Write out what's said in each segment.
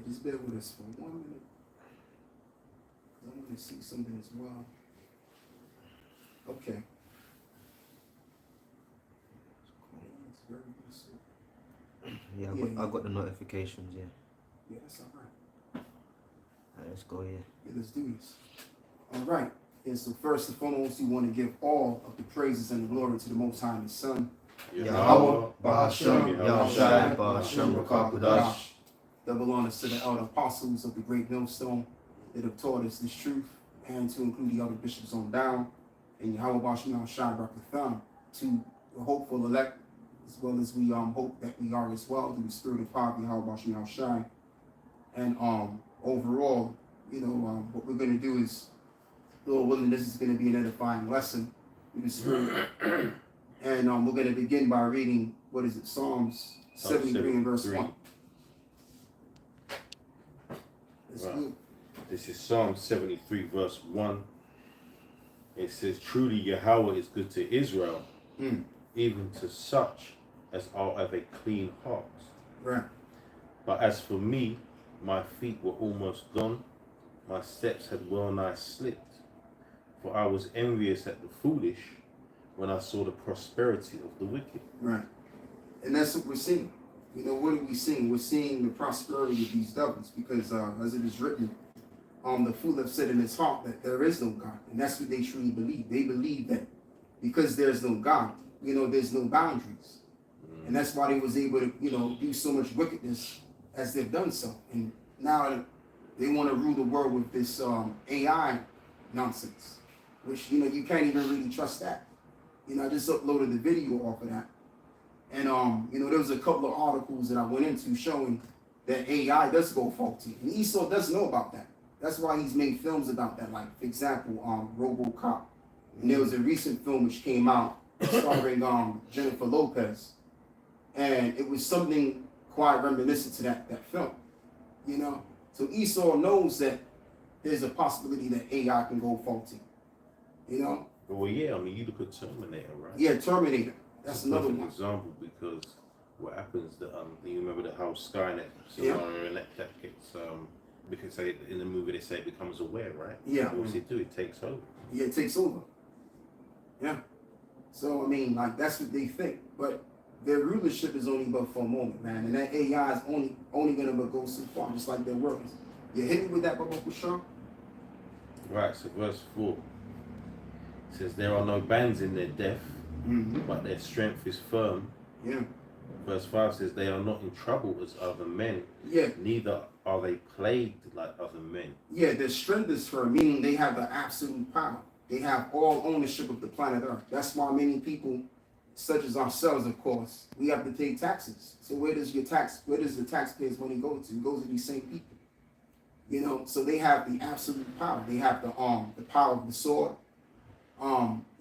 just bear with us for 1 minute. I want to see something as well. Okay. Yeah, I got the notifications, yeah. Yeah, that's all right. Alright, let's go, yeah. Yeah, let's do this. All right. And so first and foremost, we want to give all of the praises and the glory to the Most High and His Son, Yahweh, Bahashem, Yahushai, Bahashem, Rakakudash. Double honors to the elder apostles of the great millstone that have taught us this truth, and to include the other bishops on down, and Yahweh Bahashem Yahushai Rakatham, to the hopeful elect, as well as we hope that we are as well, through the spirit of power, Yahweh Bahashem Yahushai. And overall, what we're going to do is, Lord willing, this is going to be an edifying lesson through the spirit. And we're going to begin by reading, Psalms 73 and verse 1. Right. This is Psalm 73 verse 1. It says, truly Yahweh is good to Israel, even to such as are of a clean heart. Right. But as for me, my feet were almost gone, my steps had well nigh slipped, for I was envious at the foolish when I saw the prosperity of the wicked. Right. And that's what we're seeing. What are we seeing? We're seeing the prosperity of these devils, because as it is written, the fool have said in his heart that there is no God. And that's what they truly believe. They believe that because there's no God, there's no boundaries. And that's why they was able to, do so much wickedness as they've done so. And now they want to rule the world with this AI nonsense, which, you can't even really trust that. I just uploaded the video off of that. And, there was a couple of articles that I went into showing that AI does go faulty. And Esau does know about that. That's why he's made films about that. Like, for example, RoboCop. And there was a recent film which came out starring Jennifer Lopez. And it was something quite reminiscent to that film. So Esau knows that there's a possibility that AI can go faulty. Well, yeah, you look at Terminator, right? Yeah, Terminator. That's another one. Example, because what happens that you remember the whole Skynet scenario, and that gets because in the movie they say it becomes aware, right? Yeah. What does it do? It takes over. Yeah, it takes over. Yeah. So that's what they think, but their rulership is only but for a moment, man, and that AI is only gonna go so far, just like their words. You hit me with that, Baba Kushar? Right. So verse 4 says, "There are no bands in their death, but their strength is firm." Yeah. Verse 5 says, "They are not in trouble as other men, Yeah. neither are they plagued like other men." Yeah, their strength is firm, meaning they have the absolute power. They have all ownership of the planet Earth. That's why many people, such as ourselves, of course, we have to pay taxes. So where does the taxpayers' money go to? It goes to these same people. So they have the absolute power. They have the power of the sword.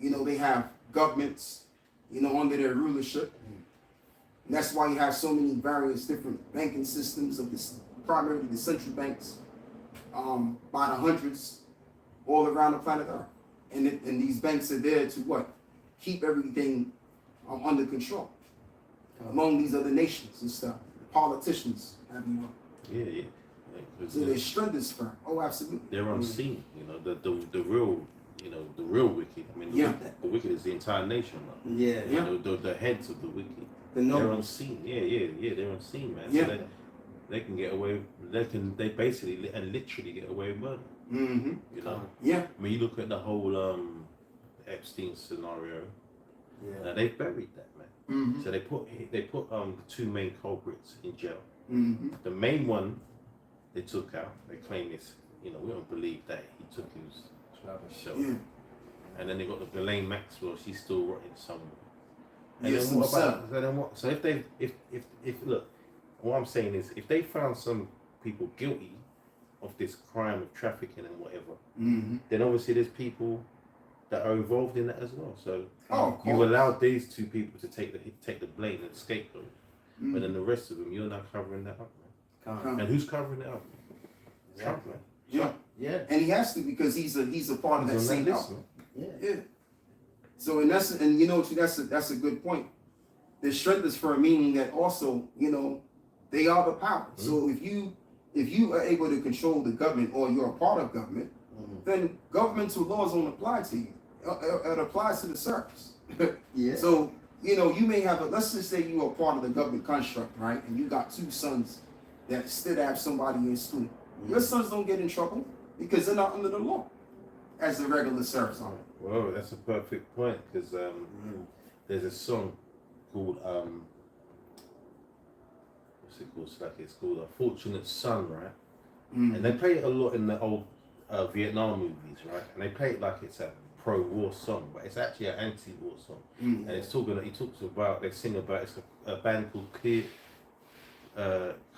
They have governments, under their rulership. And that's why you have so many various different banking systems of this, primarily the central banks, by the hundreds, all around the planet Earth. And these banks are there to what? Keep everything under control among these other nations and stuff. The politicians, Yeah. So their strength is firm. Oh, absolutely. They're unseen. The real. The real wicked. The wicked is the entire nation. Man. Yeah. The heads of the wicked. They're unseen. Yeah. They're unseen, man. Yeah. So they can get away. They basically and literally get away with murder. Mm-hmm. Yeah. You look at the whole Epstein scenario. Yeah. Now they buried that, man. Mm-hmm. So they put the two main culprits in jail. Mm-hmm. The main one they took out. They claim this. We don't believe that he took his show. Yeah. And then they got the Ghislaine Maxwell. She's still rotting somewhere. And Yes, then what about? So if look, what I'm saying is, if they found some people guilty of this crime of trafficking and whatever, then obviously there's people that are involved in that as well. So you allowed these two people to take the blame and scapegoat, but then the rest of them, you're not covering that up, man. And who's covering it up? Trump, man. Yeah. And he has to, because he's a part of that same house. Yeah. So that's a good point. The strength is firm, meaning that also, they are the power. So if you if you are able to control the government or you're a part of government, then governmental laws don't apply to you. It applies to the serfs. Yeah. So, you know, you may have let's just say you are part of the government construct, right? And you got 2 sons that still have somebody in school. Your sons don't get in trouble because they're not under the law as the regular serfs are. Well, that's a perfect point because there's a song called what's it called? It's called "A Fortunate Son," right? And they play it a lot in the old Vietnam movies, right? And they play it like it's a pro-war song, but it's actually an anti-war song. And it's talking. They sing about it's a band called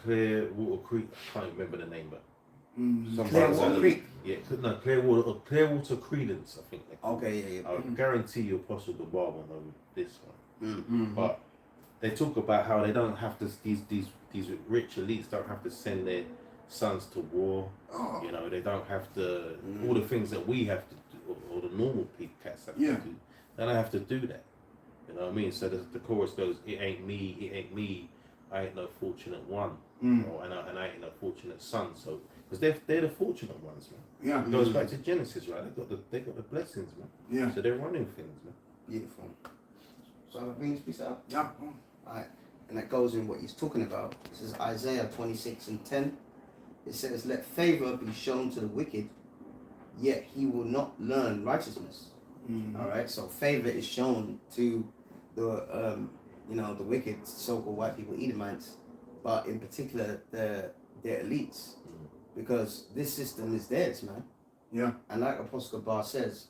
Clearwater Creek. I can't remember the name, but Clearwater Creek. Yeah, no, Clearwater Credence, I think. Okay, yeah. I guarantee you, Apostle Gabar will know this one. But they talk about how they don't have to. These rich elites don't have to send their sons to war. You know, they don't have to. All the things that we have to do, or the normal people cats have to do. They don't have to do that. You know what I mean? So the chorus goes, "It ain't me. I ain't no fortunate one, and I ain't no fortunate son." So, because they're the fortunate ones, man. Yeah. It goes back to Genesis, right? They got the blessings, man. Yeah. So they're running things, man. Beautiful. So I bring this piece out. Yeah. Alright. And that goes in what he's talking about. This is Isaiah 26:10. It says, "Let favor be shown to the wicked, yet he will not learn righteousness." Alright, so favor is shown to the the wicked so-called white people, Edomites, but in particular their elites, because this system is theirs, man. Yeah. And like Apostle Bar says,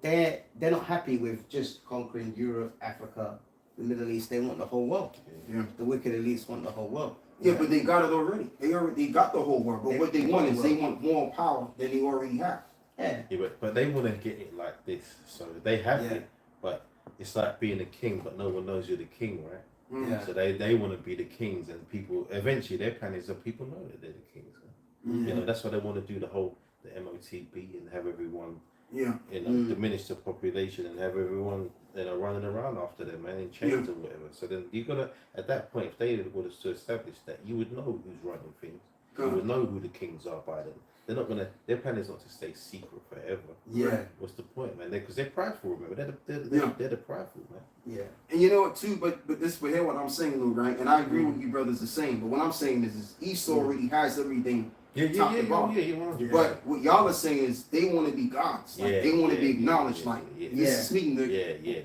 they're not happy with just conquering Europe, Africa, the Middle East. They want the whole world. Yeah. The wicked elites want the whole world. Yeah, but they got it already. They got the whole world. But what they want is they want more power than they already have. Yeah. Yeah, but they want to get it like this. So they have it, but it's like being a king, but no one knows you're the king, right? Yeah. So they want to be the kings, and people eventually their plan is that people know that they're the kings. You know, that's why they want to do the MOTB and have everyone, diminish the population and have everyone, running around after them, man, in chains or whatever. So then you gotta, at that point, if they were to establish that, you would know who's running things. You would know who the kings are by them. They're not gonna. Their plan is not to stay secret forever. Yeah. What's the point, man? Because they're prideful. Remember, they're the prideful, man. Yeah. And you know what too, but hear what I'm saying, Lou, right? And I agree with you brothers are saying, but what I'm saying is Esau already has everything. Top to bottom. But what y'all are saying is they want to be gods. Like they want to be acknowledged. This is me.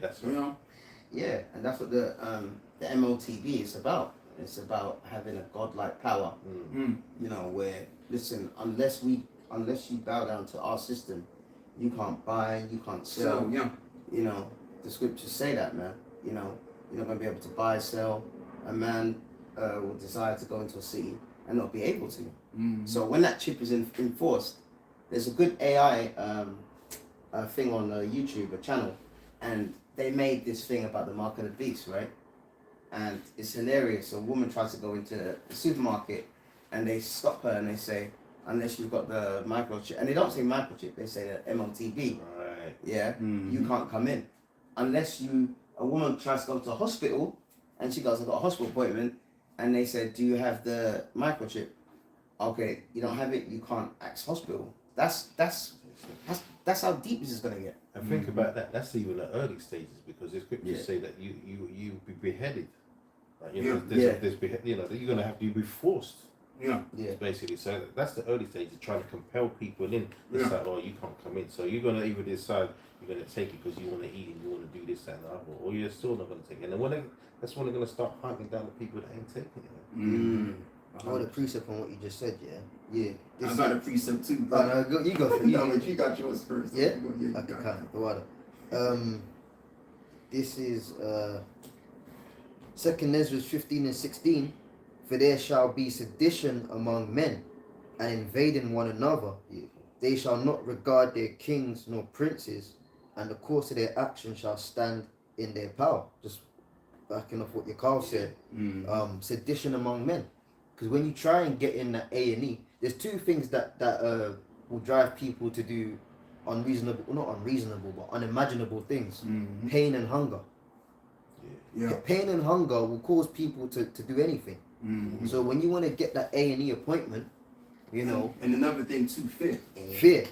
That's right. You know? Yeah, and that's what the MOTB is about. It's about having a godlike power. You know, where listen, unless you bow down to our system, you can't buy, you can't sell. So, yeah. You know, the scriptures say that, man. You know, you're not gonna be able to buy, sell. A man will desire to go into a city and not be able to. So when that chip is enforced, there's a good AI thing on YouTube, a channel, and they made this thing about the mark of the beast, right? And it's hilarious. A woman tries to go into the supermarket, and they stop her and they say, unless you've got the microchip, and they don't say microchip, they say the MOTB. Right. Yeah, you can't come in unless a woman tries to go to a hospital, and she goes, I've got a hospital appointment, and they said, do you have the microchip? Okay, you don't have it, you can't access hospital. That's how deep this is gonna get. And think about that. That's even the early stages, because the scriptures say that you be beheaded. Like, you're gonna have to be forced. Yeah. Basically, so that's the early stage of trying to compel people in. It's like, oh, you can't come in. So you're gonna either decide you're gonna take it because you want to eat and you want to do this, that, and the other, or you're still not gonna take it. And then that's when they're gonna start hunting down the people that ain't taking it. I want a precept on what you just said, yeah. I got a precept too. You go for it. No, but you got yours first. Yeah? You Okay, got it. the water. This is 2nd Ezra 15 and 16. For there shall be sedition among men, and invading one another. They shall not regard their kings nor princes, and the course of their action shall stand in their power. Just backing off what your Carl said. Sedition among men. Because when you try and get in that A&E, there's two things that will drive people to do not unreasonable, but unimaginable things. Pain and hunger. Pain and hunger will cause people to do anything. So when you want to get that A&E appointment, You know, And another thing too, fear. fear.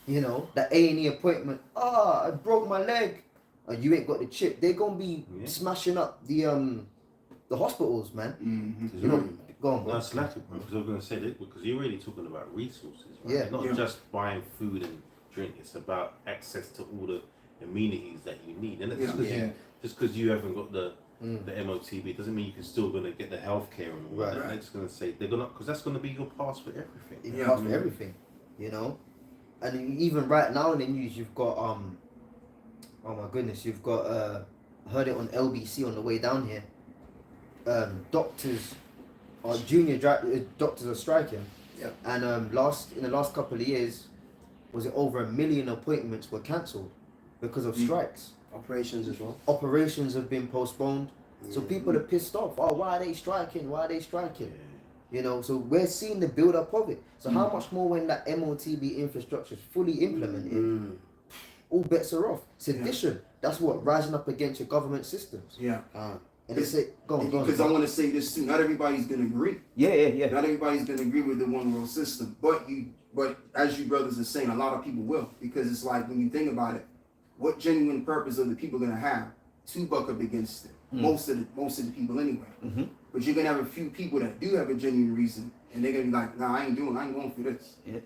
You know, that A&E appointment. I broke my leg. You ain't got the chip. They're gonna be smashing up the hospitals, man. Mm-hmm. You know, go on. No, slack it, bro. Because I was going to say that because you're really talking about resources, right? Yeah. It's not just buying food and drink. It's about access to all the amenities that you need. And just because you haven't got the MOTB doesn't mean you can still going to get the healthcare and all Right. that. They're just going to say they're gonna because that's going to be your pass for everything. It costs for everything, you know. And even right now in the news, you've got oh my goodness, you've got heard it on LBC on the way down here. Doctors, doctors are striking. Yeah. And in the last couple of years, was it over 1 million appointments were cancelled because of strikes. Operations as well. Operations have been postponed. So people are pissed off. Oh, why are they striking? Why are they striking? You know, so we're seeing the build up of it. So how much more when that MOTB infrastructure is fully implemented? All bets are off. Sedition. That's what rising up against your government systems. Yeah. And it's it. Go on. Because I want to say this too. Not everybody's gonna agree. Yeah. Not everybody's gonna agree with the one world system. But as you brothers are saying, a lot of people will, because it's like when you think about it, what genuine purpose are the people gonna have to buck up against it? Most of the people anyway. Mm-hmm. But you're gonna have a few people that do have a genuine reason, and they're gonna be like, nah, I ain't going for this. Yeah.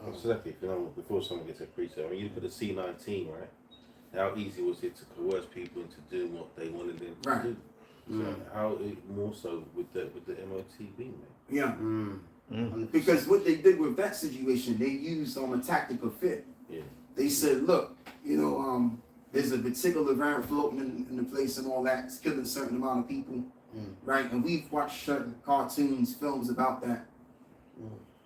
Exactly. You know, before someone gets a preacher, I mean, you look at the C-19, right? How easy was it to coerce people into doing what they wanted them to do? So how more so with the MOTB, man? Yeah. Because what they did with that situation, they used a tactic of fear. Yeah. They said, look, there's a particular variant floating in the place and all that. It's killing a certain amount of people, right? And we've watched certain cartoons, films about that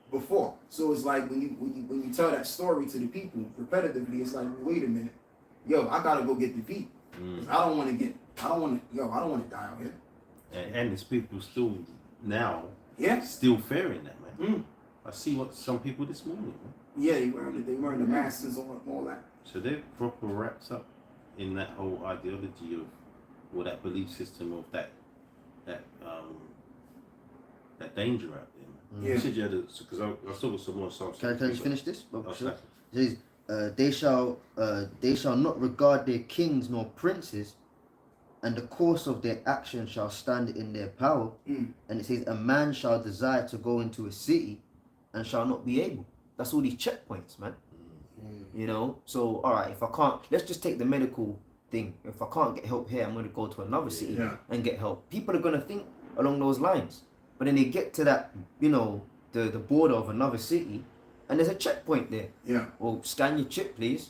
before. So it's like when you tell that story to the people repetitively, it's like, wait a minute, yo, I gotta go get the beat. I don't want to die out here. And there's people still now, still fearing that, man. I see what some people this morning, man. Yeah, they wearing the masks and all that. So they're proper wrapped up in that whole ideology of, or that belief system of that danger out there. Man. Yeah. You said you had because I still got some more songs. Can you finish this? Oh, Sure. It says, they shall not regard their kings nor princes, and the course of their action shall stand in their power. And it says, a man shall desire to go into a city and shall not be able. That's all these checkpoints, man. You know, so all right, if I can't, let's just take the medical thing. If I can't get help here, I'm going to go to another city and get help. People are going to think along those lines, but then they get to that, the border of another city, and there's a checkpoint there. Yeah. Well, scan your chip, please.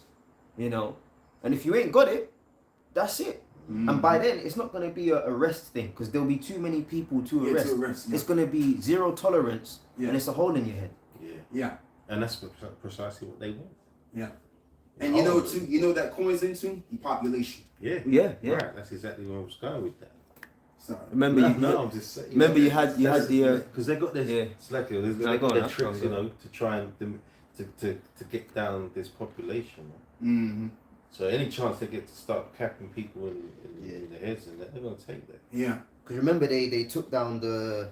And if you ain't got it, that's it. And by then, it's not going to be a arrest thing, because there'll be too many people to arrest. It's going to be zero tolerance, and it's a hole in your head. Yeah. And that's precisely what they want. Yeah. And too, that coins into the population. Yeah. Right. That's exactly where I was going with that. Sorry. Remember, I'm just saying. remember you had the because they got their slacker. They got their tricks, to try and to get down this population. Mm-hmm. So any chance they get to start capping people in the heads, and they're gonna take that. Yeah. Because remember they took down the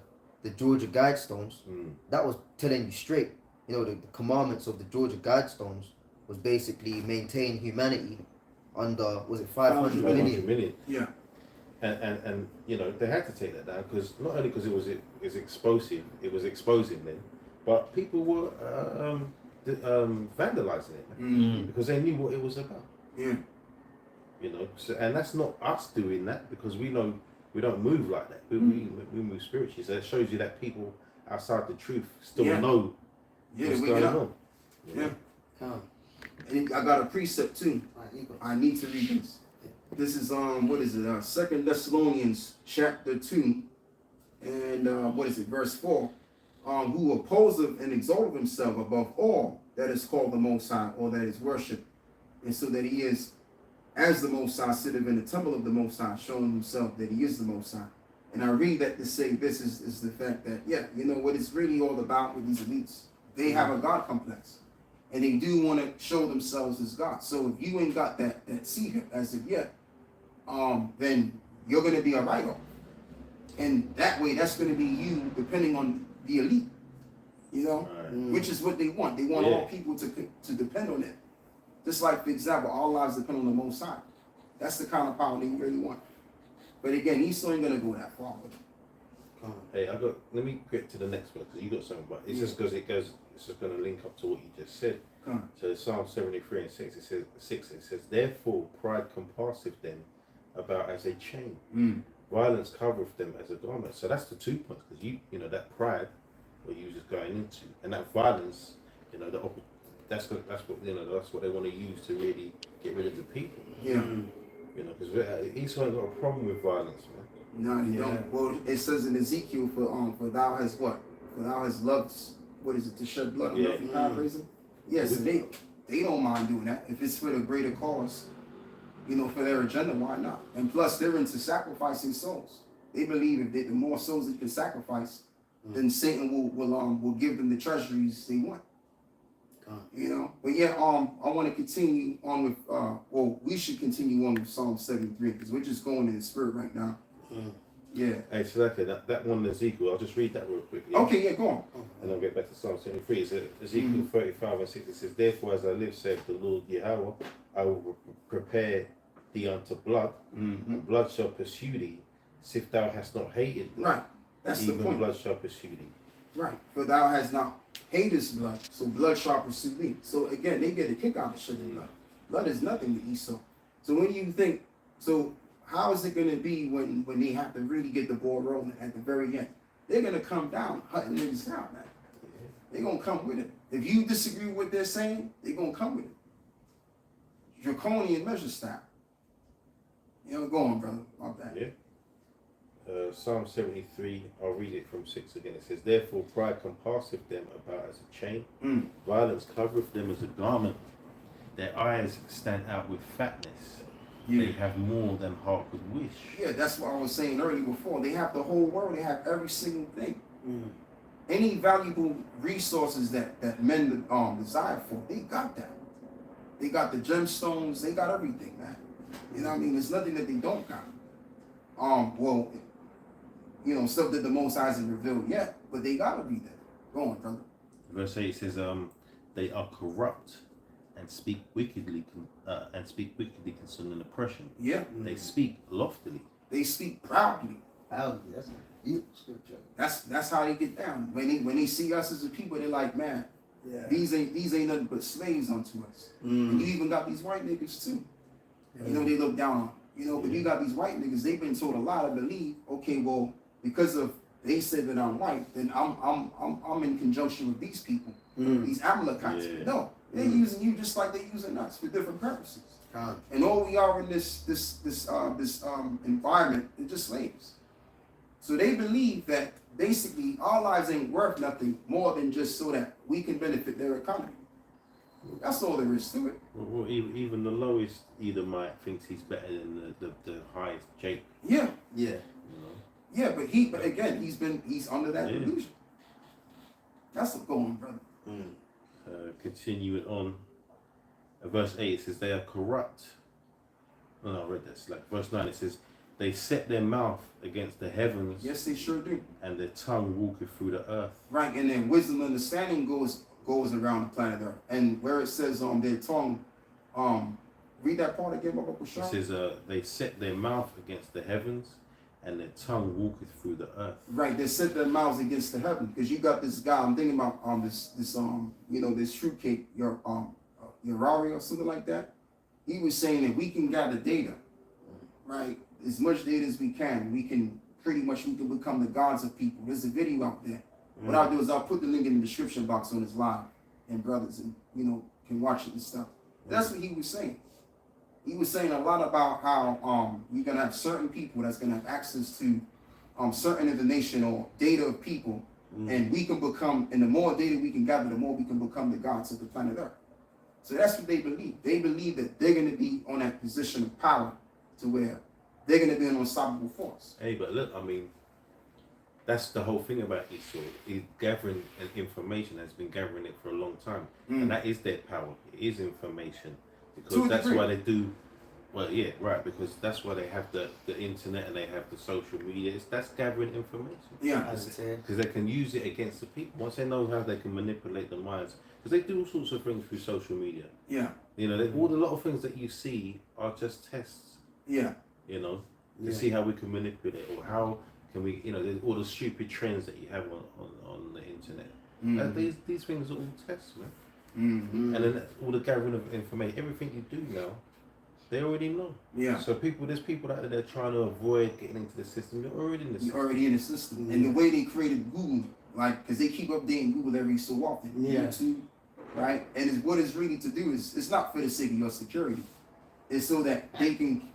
Georgia Guidestones. That was telling you straight. The commandments of the Georgia Guidestones was basically maintain humanity under, was it 500 million? Yeah. And they had to take that down because not only because it was explosive, it was exposing them, but people were vandalizing it because they knew what it was about. Yeah. So, and that's not us doing that because we know we don't move like that. We move spiritually. So it shows you that people outside the truth still know what's going on. Yeah. And I got a precept too. I need to read this. This is what is it? 2 Thessalonians chapter 2, and verse 4. Who opposeth and exalteth himself above all that is called the Most High, or that is worshipped, and so that he is as the Most High, sitteth in the temple of the Most High, showing himself that he is the Most High. And I read that to say this is the fact that what it's really all about with these elites. They have a God complex, and they do want to show themselves as God. So if you ain't got that seed as of yet, then you're going to be a write-off. And that way, that's going to be you, depending on the elite. You know, Right. which is what they want. They want all people to depend on it. Just like, for example, our lives depend on the Most High. That's the kind of power they really want. But again, Esau ain't gonna go that far with it. Hey, let me get to the next one because you got something, but it's just because it's just going to link up to what you just said. So Psalm 73 and 6, it says, therefore pride compasseth them about as a chain. Violence covereth them as a garment. So that's the 2 points, because you know, that pride what you was going into, and that violence, you know, that's what they want to use to really get rid of the people. Yeah. You know, because Esau ain't got a problem with violence, man. No, you don't. Well, it says in Ezekiel, for thou hast what? For thou hast loved, what is it, to shed blood? Yeah. If you paraphrasing? Yes, they don't mind doing that. If it's for the greater cause, you know, for their agenda, why not? And plus, they're into sacrificing souls. They believe if the more souls they can sacrifice, then Satan will give them the treasuries they want. You know, but yeah, I want to continue on with, we should continue on with Psalm 73 because we're just going in the spirit right now. Yeah. Hey, so okay, that one Ezekiel, I'll just read that real quick. Yeah? Okay, yeah, go on. And I'll get back to Psalm 73. So Ezekiel 35 and 6, it says, therefore as I live, saith the Lord Yahweh, I will prepare thee unto blood, and blood shall pursue thee, if thou hast not hated blood. Right. That's the even point. blood shall pursue thee. Right. For thou hast not hated blood, so blood shall pursue thee. So again, they get a kick out of shedding blood. Blood is nothing to Esau. So when you think, so how is it going to be when they have to really get the ball rolling at the very end? They're going to come down, hunting niggas down, man. They're going to come with it. If you disagree with what they're saying, they're going to come with it. Draconian measure style. You know, go on, brother. My bad. Yeah. Psalm 73, I'll read it from 6 again. It says, therefore pride compasseth them about as a chain, violence covereth them as a garment, their eyes stand out with fatness, they have more than heart could wish. Yeah, that's what I was saying earlier before. They have the whole world, they have every single thing. Any valuable resources that men desire for, they got that. They got the gemstones, they got everything, man. You know what I mean? There's nothing that they don't got. You know, stuff that the Most High hasn't revealed yet, but they gotta be there. Go on, brother. Verse 8 says, they are corrupt and speak wickedly concerning oppression. Yeah. They speak loftily. They speak proudly. That's a deep scripture. That's how they get down. When they see us as a people, they're like, man, these ain't nothing but slaves unto us. And you even got these white niggas too. You know, they look down on. You know, but you got these white niggas, they've been told a lot to believe, okay, well, because of they said that I'm white, then I'm in conjunction with these people, these Amalekites. Yeah. No, they're using you just like they're using us for different purposes. And all we are in this environment is just slaves. So they believe that basically our lives ain't worth nothing more than just so that we can benefit their economy. That's all there is to it. Well, even the lowest Edomite thinks he's better than the highest Jake. Yeah. Yeah. You know? Yeah, but again, he's under that delusion. That's what's going on, brother. Continuing on, verse 8 it says, they are corrupt. No, I read this. Like verse 9 it says, they set their mouth against the heavens. Yes, they sure do. And their tongue walketh through the earth. Right, and then wisdom and understanding goes around the planet Earth. And where it says their tongue, read that part again, Uncle Sean. It says they set their mouth against the heavens, and their tongue walketh through the earth. Right, they set their mouths against the heaven, because you got this guy. I'm thinking about this fruitcake, Urari or something like that. He was saying that we can gather data, right? As much data as we can pretty much become the gods of people. There's a video out there. What I'll do is I'll put the link in the description box on his live, and brothers and can watch it and stuff. That's what he was saying. He was saying a lot about how we're gonna have certain people that's gonna have access to certain information or data of people, and we can become. And the more data we can gather, the more we can become the gods of the planet Earth. So that's what they believe. They believe that they're gonna be on that position of power, to where they're gonna be an unstoppable force. Hey, but look, I mean, that's the whole thing about Esau. He's gathering information, has been gathering it for a long time, and that is their power. It is information, because that's why they do Well, yeah, right, because that's why they have the internet and they have the social media. That's gathering information. Yeah. As I said. Because they can use it against the people. Once they know how they can manipulate the minds. Because they do all sorts of things through social media. Yeah. You know, all a lot of things that you see are just tests. Yeah. You know, to Yeah. see how we can manipulate or how can we, you know, there's all the stupid trends that you have on the internet. These things are all tests, man. Mm-hmm. And then all the gathering of information, everything you do now, they already know. Yeah. So there's people out there trying to avoid getting into the system. You're already in the You're system. already in the system. And the way they created Google, like, because they keep updating Google every so often. Yeah. YouTube, right? And what it's really to do is, it's not for the sake of your security. It's so that they can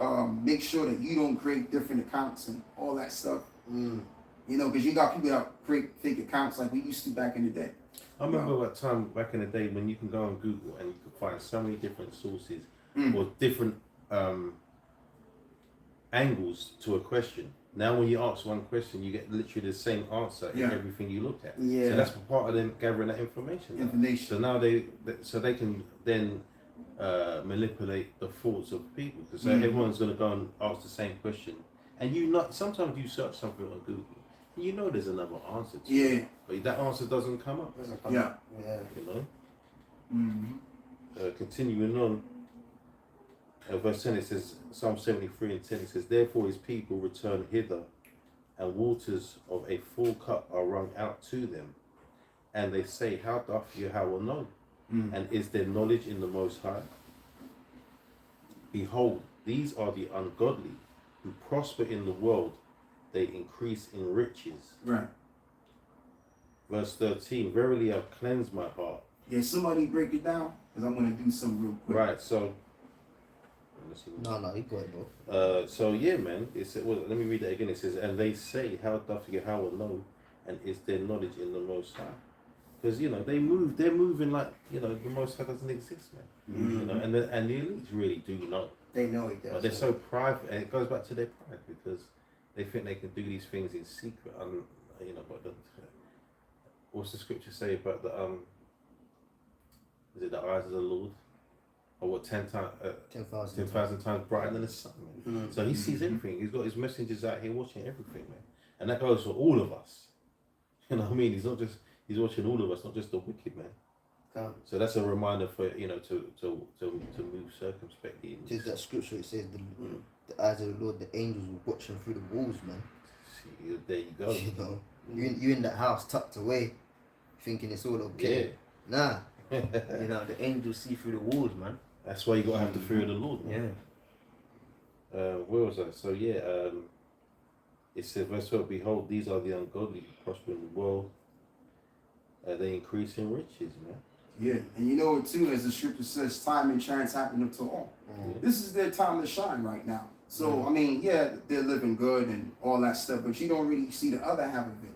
make sure that you don't create different accounts and all that stuff. You know, because you got people that create fake accounts like we used to back in the day. I remember that time back in the day when you can go on Google and you can find so many different sources or different angles to a question. Now when you ask one question, you get literally the same answer in everything you looked at. Yeah. So that's part of them gathering that information. Information. So now they can then manipulate the thoughts of people. Because everyone's going to go and ask the same question. And sometimes you search something on Google, and you know there's another answer to it. But that answer doesn't come up. Yeah. You know? Mm-hmm. Continuing on, verse 10, it says, Psalm 73 and 10, it says, therefore his people return hither, and waters of a full cup are wrung out to them. And they say, how doth Yahweh know? And is there knowledge in the Most High? Behold, these are the ungodly, who prosper in the world, they increase in riches. Right. Verse 13, verily I've cleansed my heart. Yeah, somebody break it down, because I'm going to do something real quick. Right, so... No, you got it, bro. So yeah, man. Let me read that again. It says, and they say, how doth Yahweh know, and is there knowledge in the Most High? Because you know they're moving like the Most High doesn't exist, man. You know, and the elites really do know. They know it does. But they're so private, and it goes back to their pride because they think they can do these things in secret. But what's the scripture say about the Is it the eyes of the Lord? Or what, 10,000 times brighter than the sun, man. So he sees everything. He's got his messengers out here watching everything, man. And that goes for all of us. You know what I mean? He's watching all of us, not just the wicked, man. So that's a reminder for to move circumspectly. Just that scripture, it says the eyes of the Lord, the angels were watching through the walls, man. See, there you go. You know, you in that house tucked away, thinking it's all okay. Yeah. Nah. You know, the angels see through the walls, man. That's why you gotta have the fear of the Lord, man. Yeah. Where was I? So yeah, it says, verse 12, behold, these are the ungodly who prosper in the world. They increase in riches, man. Yeah, and you know it too, as the scripture says, time and chance happen unto all. This is their time to shine right now. So I mean, yeah, they're living good and all that stuff, but you don't really see the other half of it.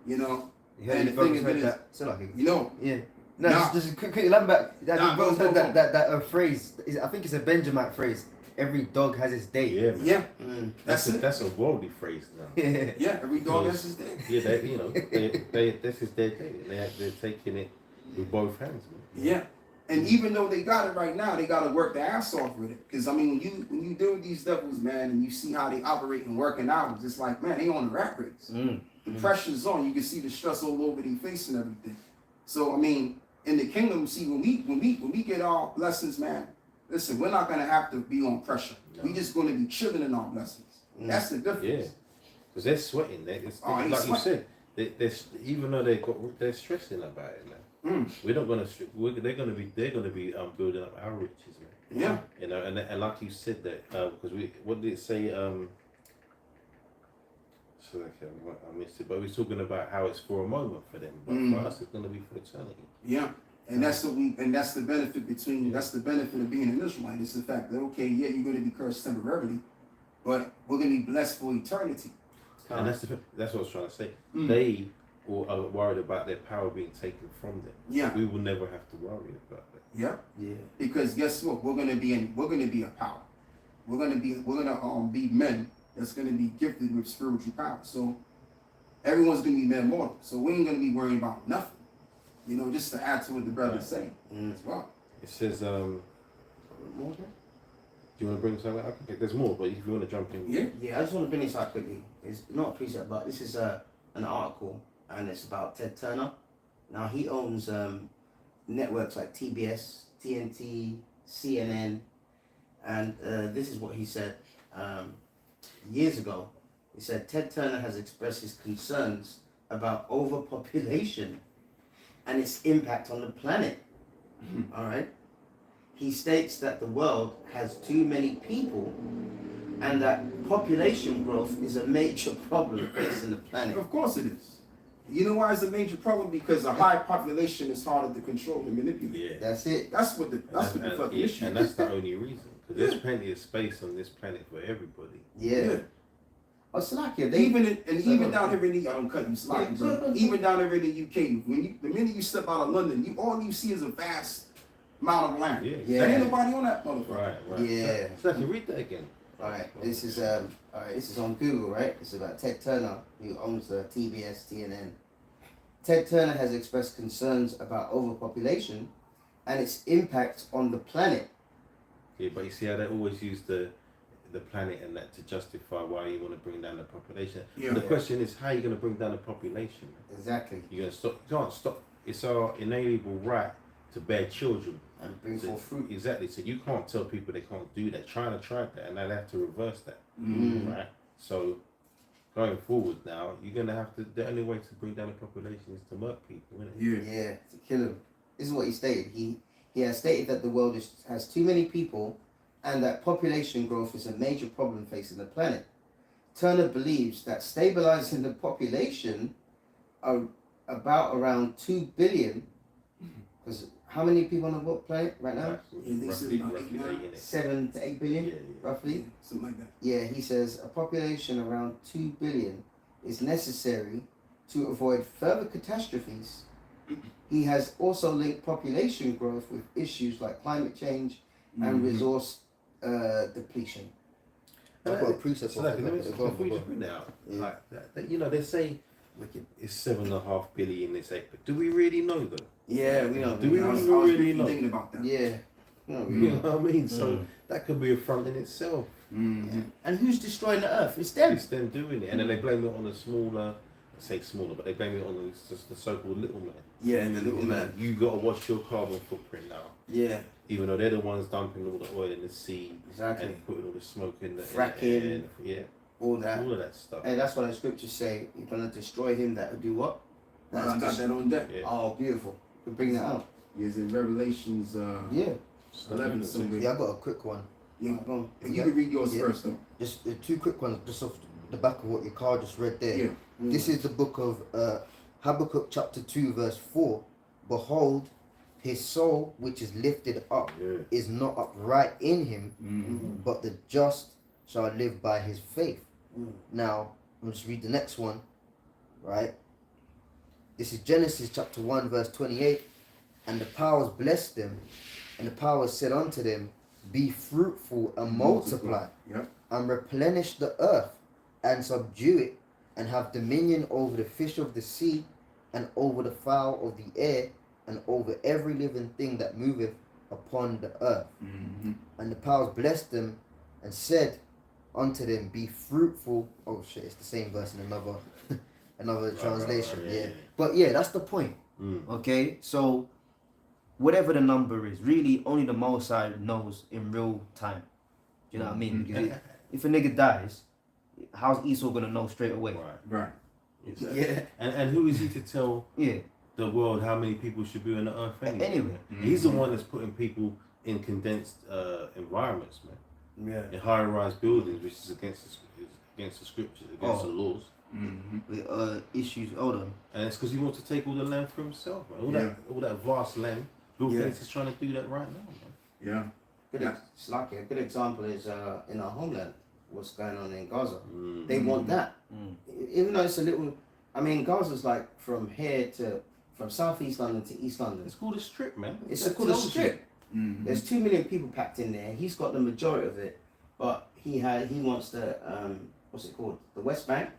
You know? Yeah, and the thing of it is, you know, yeah. No, just quick land back. Go. That phrase. I think it's a Benjamite phrase. Every dog has its day. Yeah, man. Yeah. That's a worldly phrase now. Yeah, every dog has his day. Yeah, they this is their day. They're taking it with both hands, man. Yeah. And even though they got it right now, they got to work their ass off with it. Because, I mean, when you deal with these devils, man, and you see how they operate and working out, it's like, man, they on the rat race. The pressure's on. You can see the stress all over their face and everything. So, I mean, in the kingdom, see, when we get our blessings, man, listen, we're not going to have to be on pressure. No. We're just going to be chilling in our blessings. That's the difference. Yeah. Because they're sweating. Like you said, even though they're stressing about it, man. We're not gonna. They're gonna be building up our riches, man. Yeah. You know, and like you said that because what did it say? So I missed it, but we're talking about how it's for a moment for them, but for us it's gonna be for eternity. Yeah. And that's the benefit that's the benefit of being an Israelite. It's the fact that okay, yeah, you're gonna be cursed temporarily, but we're gonna be blessed for eternity. And that's what I was trying to say. They are worried about their power being taken from them. Yeah. We will never have to worry about that. Yeah. Yeah. Because guess what? We're gonna be a power. We're gonna be men that's gonna be gifted with spiritual power. So everyone's gonna be men mortal. So we ain't gonna be worrying about nothing. You know, just to add to what the brother's saying as well. It says Do you want to bring something up? Okay, there's more, but if you want to jump in. Yeah. Yeah, I just want to bring this out quickly. It's not a precept, but this is an article, and it's about Ted Turner. Now, he owns networks like TBS, TNT, CNN, and this is what he said years ago. He said, Ted Turner has expressed his concerns about overpopulation and its impact on the planet. All right? He states that the world has too many people and that population growth is a major problem facing the planet. Of course it is. You know why it's a major problem? Because a high population is harder to control and manipulate. Yeah. That's it. That's what the fucking issue and is. that's the only reason. Because there's plenty of space on this planet for everybody. Yeah. Oh, Slovakia, Even down here in the I don't cut you slack, bro. Even down here in the UK, the minute you step out of London, all you see is a vast amount of land. Yeah. Yeah. There ain't nobody on that motherfucker. Right. Yeah. So I can read that again. Alright, this is on Google, right? It's about Ted Turner, who owns the TBS, TNN. Ted Turner has expressed concerns about overpopulation and its impact on the planet. Yeah, but you see how they always use the planet and that to justify why you want to bring down the population. Yeah. And the question is, how are you going to bring down the population? Exactly. You're going to stop? You can't stop. It's our inalienable right to bear children. And bring So- forth fruit. Exactly. So you can't tell people they can't do that. China tried that, and they have to reverse that. Mm. Right. So going forward now, you're going to have to. The only way to bring down the population is to murk people, isn't it? Yeah. Yeah, to kill him. This is what he stated. He has stated that the world has too many people and that population growth is a major problem facing the planet. Turner believes that stabilizing the population are about around 2 billion, because how many people on the planet right now? Roughly 8, innit? 7 to 8 billion, Yeah. roughly. Something like that. Yeah, he says a population around 2 billion is necessary to avoid further catastrophes. He has also linked population growth with issues like climate change and resource depletion. I've got a precept So of like, it, let me but just, go on, before you go just bring that out, Yeah. like that, you know, they say Wicked. it's 7.5 billion. This 8, but do we really know though? Yeah, we know. Do we I was really really know? thinking about that. Yeah. No, we You know. know what I mean? So that could be a front in itself. Mm-hmm. And who's destroying the earth? It's them. It's them doing it, and then they blame it on the smaller. I say smaller, but they blame it on the so-called little man. Yeah, and the little You know, man. You got to watch your carbon footprint now. Yeah, Even though they're the ones dumping all the oil in the sea exactly. and putting all the smoke in the Fracking. air, yeah, All that. all of that stuff. And that's why the scriptures say you're going to destroy him that will do what? I got That's that on deck. Yeah. Oh, beautiful. We bring that out. Is in Revelations Yeah. 11 somewhere. Yeah, I got a quick one. Yeah. Go on. If you can read yours Yeah. first, though. Just two quick ones, just off the back of what your car just read there. Yeah. This is the book of Habakkuk chapter 2 verse 4. Behold, his soul which is lifted up Yeah. is not upright in him, Mm-hmm. but the just shall live by his faith. Now, I'll just read the next one, right? This is Genesis chapter 1 verse 28. And the powers blessed them, and the powers said unto them, be fruitful and multiply, Yep. and replenish the earth, and subdue it, and have dominion over the fish of the sea, and over the fowl of the air, and over every living thing that moveth upon the earth. Mm-hmm. And the powers blessed them, and said unto them, be fruitful. Oh shit, it's the same verse in another translation. right, Yeah. yeah. But yeah, that's the point. Mm. Okay, so whatever the number is, really only the Most High knows in real time. Do you know what I mean? Mhm. Because if a nigga dies, how's Esau gonna know straight away? Right. Right. Exactly. Yeah. And who is he to tell Yeah. the world how many people should be on the earth anyway? Anyway. He's the one that's putting people in condensed environments, man. Yeah. In high-rise buildings, which is against the scriptures, against the laws. Mm-hmm. With issues. Hold on. And it's because he wants to take all the land for himself, man. All that vast land. Bill Yeah. Gates is trying to do that right now, man. Yeah. It's like a good example is in our homeland, what's going on in Gaza. Mm. They want that. Mm. Even though it's a little, I mean, Gaza's like from southeast London to East London. It's called a strip, man. It's That called a tells you. strip. Mm-hmm. There's 2 million people packed in there. He's got the majority of it, but he wants the what's it called? The West Bank.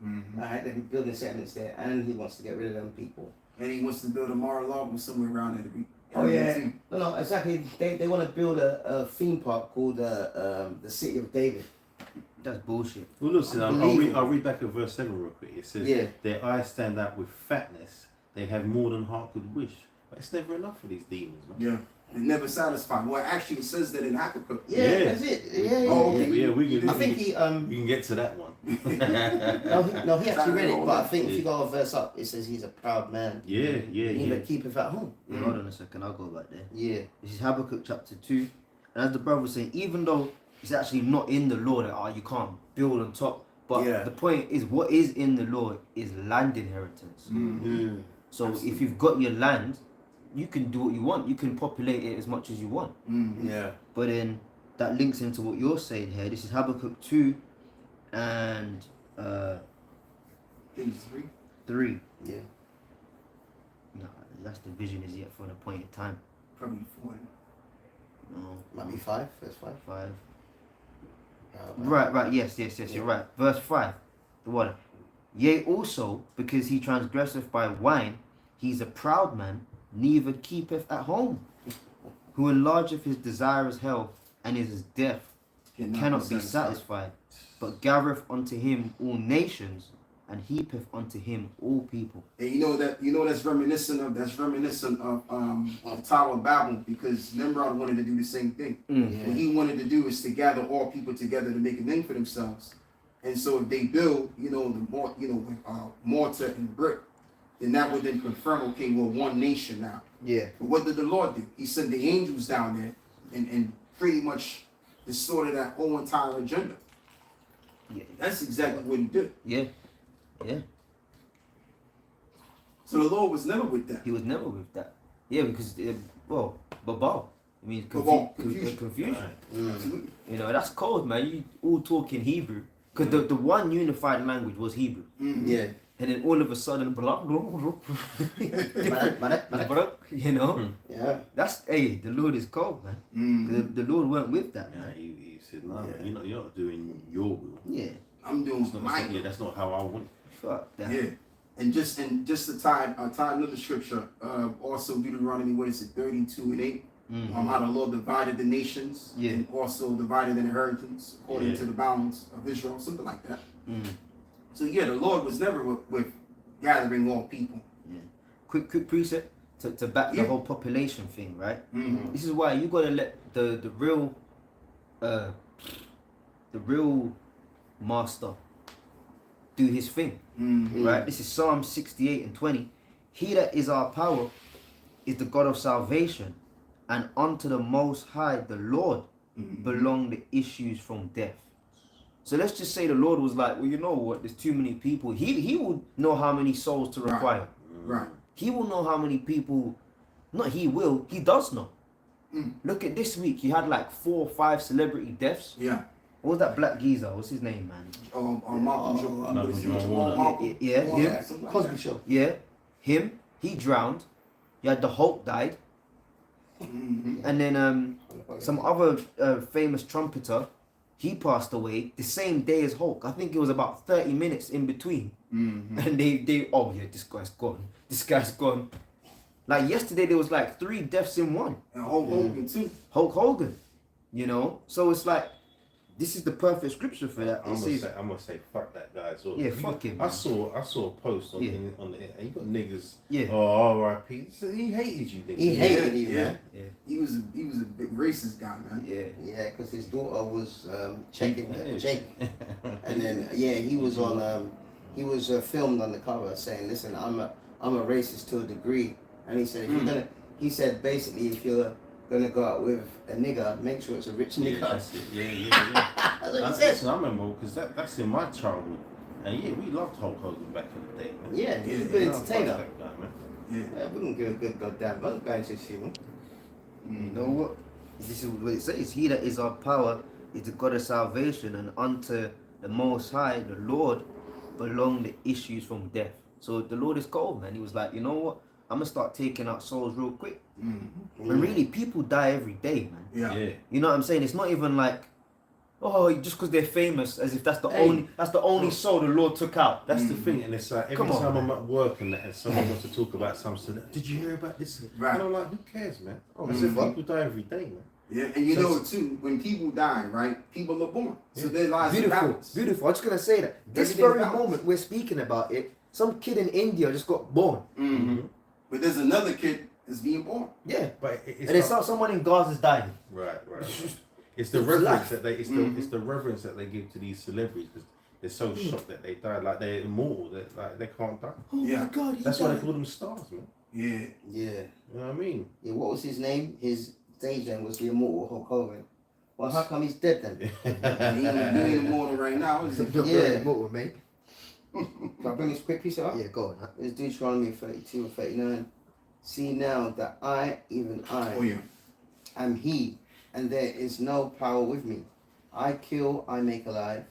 Mm-hmm. Alright, they're building settlements there, and he wants to get rid of them people. And he wants to build a Mar-a-Lago somewhere around there to be Oh yeah, too. no, exactly. They want to build a theme park called the City of David. That's bullshit. Well, listen, Unbelievable. I'll read back at verse 7 real quick. It says, Yeah. their eyes stand out with fatness. They have more than heart could wish. But it's never enough for these demons, man. Yeah. They're never satisfied. Well, actually, it says that in Habakkuk. Yeah, Yeah. that's it. Yeah, Oh, yeah. okay. Yeah, we can, I think he we can get to that one. no, he actually read it, but I think if you go a verse up, it says he's a proud man. Yeah, He that keepeth at home. Yeah, hold on a second, I'll go back there. Yeah. This is Habakkuk chapter 2. And as the brother was saying, even though it's actually not in the law that you can't build on top, but Yeah. the point is what is in the law is land inheritance. Mm. So Absolutely. if you've got your land, you can do what you want. You can populate it as much as you want. Yeah. But then that links into what you're saying here. This is Habakkuk 2 and I think it's 3. 3. Yeah. No, that's the vision is yet for an appointed time. Probably 4. No, Might be 5, verse 5. 5. Uh, Right, yes, you're right. Verse 5, the water. Yea, also, because he transgresseth by wine, he's a proud man, neither keepeth at home, who enlargeth his desirous health, and is deaf, cannot be satisfied, but gathereth unto him all nations, and heapeth unto him all people. And that's reminiscent of Tower of Babel, because Nimrod wanted to do the same thing. Mm. What he wanted to do is to gather all people together to make a name for themselves. And so if they build, mortar and brick, then that would then confirm, okay, we're one nation now. Yeah. But what did the Lord do? He sent the angels down there and pretty much distorted that whole entire agenda. Yeah, That's exactly what he did. yeah. So the Lord was never with that. He was never with that. Yeah, because babal. It means Babal, confusion. confusion. Mm. Absolutely. You know, that's cold, man. You all talk in Hebrew. Because the one unified language was Hebrew. Yeah. And then all of a sudden, blah, blah, blah, blah, you know? Yeah. That's, the Lord is cold, man. Mm. The Lord weren't with that, Yeah, man. he said, no, Yeah. you're not doing your will. Yeah, I'm doing That's not, my that's not how I want it. fuck that. Yeah. And just to tie another scripture, also Deuteronomy, 32 and 8. How the Lord divided the nations, Yeah. and also divided the inheritance according Yeah. to the bounds of Israel, something like that. Mm. So yeah, the Lord was never with gathering all people. Quick precept to back the Yeah. whole population thing, right? Mm-hmm. This is why you gotta let the real master do his thing, Mm-hmm. right? This is Psalm 68 and 20. He that is our power is the God of salvation, and unto the Most High, the Lord, Mm-hmm. belong the issues from death. So let's just say the Lord was like, well, you know what? There's too many people. He will know how many souls to Right. require. Right. He will know how many people. Not he will. He does know. Mm. Look at this week. You had like 4 or 5 celebrity deaths. Yeah. What was that black geezer? What's his name, man? Malcolm Malcolm Yeah, him. Cosby Show. Yeah, him. He drowned. You had the Hulk died, Mm-hmm. and then some other famous trumpeter. He passed away the same day as Hulk. I think it was about 30 minutes in between. Mm-hmm. And they this guy's gone. This guy's gone. Like yesterday there was like 3 deaths in one. And Hulk Hogan too. Hulk Hogan. You know? So it's like this is the perfect scripture for that. I'm It gonna says, say fuck that guy as well. Yeah, fuck him, I man. saw a post on Yeah. on the and you got niggas. Yeah. Oh, R.I.P. So he hated you, niggas. He hated you, Yeah. man. He was a big racist guy, man. yeah. Yeah, because his daughter was checking Yeah. Jake, and then he was on filmed on the cover saying, "Listen, I'm a racist to a degree," and he said, if you're gonna go out with a nigger, make sure it's a rich Yeah, nigger. that's it. Yeah. That's what he said. Listen, I remember because that's in my childhood, and yeah, we loved Hulk Hogan back in the day, man. Yeah, he's a Yeah, good I fuck entertainer. that guy, man. Yeah. Yeah, we don't give a good goddamn about the guy to see him. You know what? This is what it says. He that is our power is the God of salvation, and unto the Most High, the Lord, belong the issues from death. So the Lord is cold, man. He was like, you know what? I'm gonna start taking out souls real quick. Mm-hmm. And really, people die every day, man. Yeah. Yeah. You know what I'm saying? It's not even like oh, just because they're famous, as if that's the Hey. only soul the Lord took out. That's the thing, and it's like every Come on, time man. I'm at work and someone wants to talk about something, did you hear about this? Right. And I'm like, who cares, man? Oh, As if people die every day, man. Yeah, and you So- know too, when people die, right, people are born. So their lives are Beautiful, balanced. beautiful. I'm just gonna say that this Everything's very balanced. moment we're speaking about it, some kid in India just got born. Mm-hmm. But there's another kid that's being born. Yeah, But and it's not someone in Gaza's dying. right. It's the It's reverence life. that they it's the reverence that they give to these celebrities because they're so shocked that they died, like they're immortal, that like they can't die. Oh Yeah. my God, he That's why they died. call them stars, man. Yeah. Yeah. You know what I mean? Yeah. What was his name? His stage name was the immortal Hulk Hogan. Well, how come he's dead then? He ain't immortal right now. Is it? Yeah, what, mate? Can I bring this quick piece up? Yeah, go on. Huh? It's Deuteronomy 32 and 39. See now that I, even I, Oh yeah. am he, and there is no power with me. I kill, I make alive.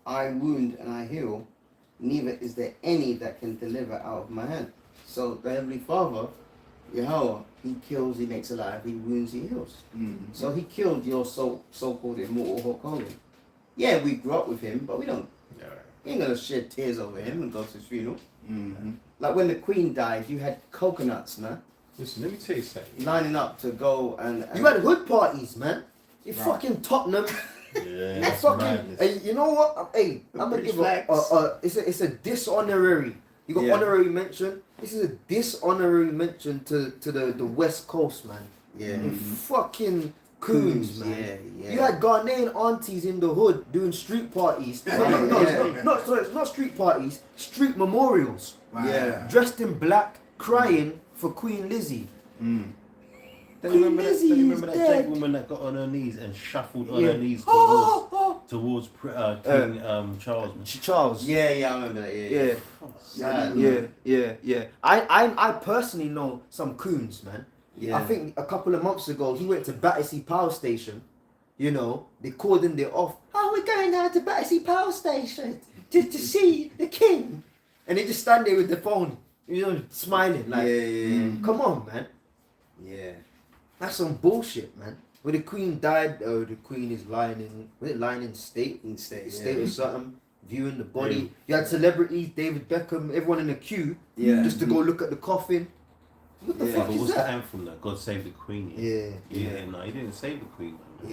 I wound and I heal. Neither is there any that can deliver out of my hand. So the Heavenly Father, Yahweh, he kills, he makes alive, he wounds, he heals. Mm-hmm. So he killed your so-called immortal Hulk Hogan. Yeah, we grew up with him, but we ain't gonna shed tears over him and go to his funeral. Mm-hmm. Like when the Queen died, you had coconuts, man, Listen, let me tell you something. lining up to go and You had hood parties, man. You Right. fucking Tottenham. Yeah, You that's fucking. madness. Hey, you know what? Hey, I'm gonna British give a it's a dishonorary. You got Yeah. honorary mention. This is a dishonorary mention to the West Coast, man. yeah, You fucking coons, man. yeah. You had Ghanaian aunties in the hood doing street parties. No, sorry, it's not street parties, street memorials. Wow. Yeah. Dressed in black, crying for Queen Lizzie. Mm. Don't you remember that? Lizzie Don't you is remember that dead. Jake woman that got on her knees and shuffled on Yeah. her knees Oh, towards King Charles? Man. Charles. Yeah, I remember that. Yeah. Sad, Yeah, man. yeah. I personally know some coons, man. Yeah. I think a couple of months ago he went to Battersea Power Station. You know, they called him there off. Oh, we're going down to Battersea Power Station to see the king. And they just stand there with the phone, you know, smiling like, come on, man. Yeah. That's some bullshit, man. When the queen died, the queen is lying in state In state, state yeah. or something, viewing the body. You had celebrities, David Beckham, everyone in the queue, Yeah. just to go look at the coffin. What the Yeah, fuck But is what's the that? anthem that God save the Queen? Yeah. Yeah, no, he didn't save the Queen, man.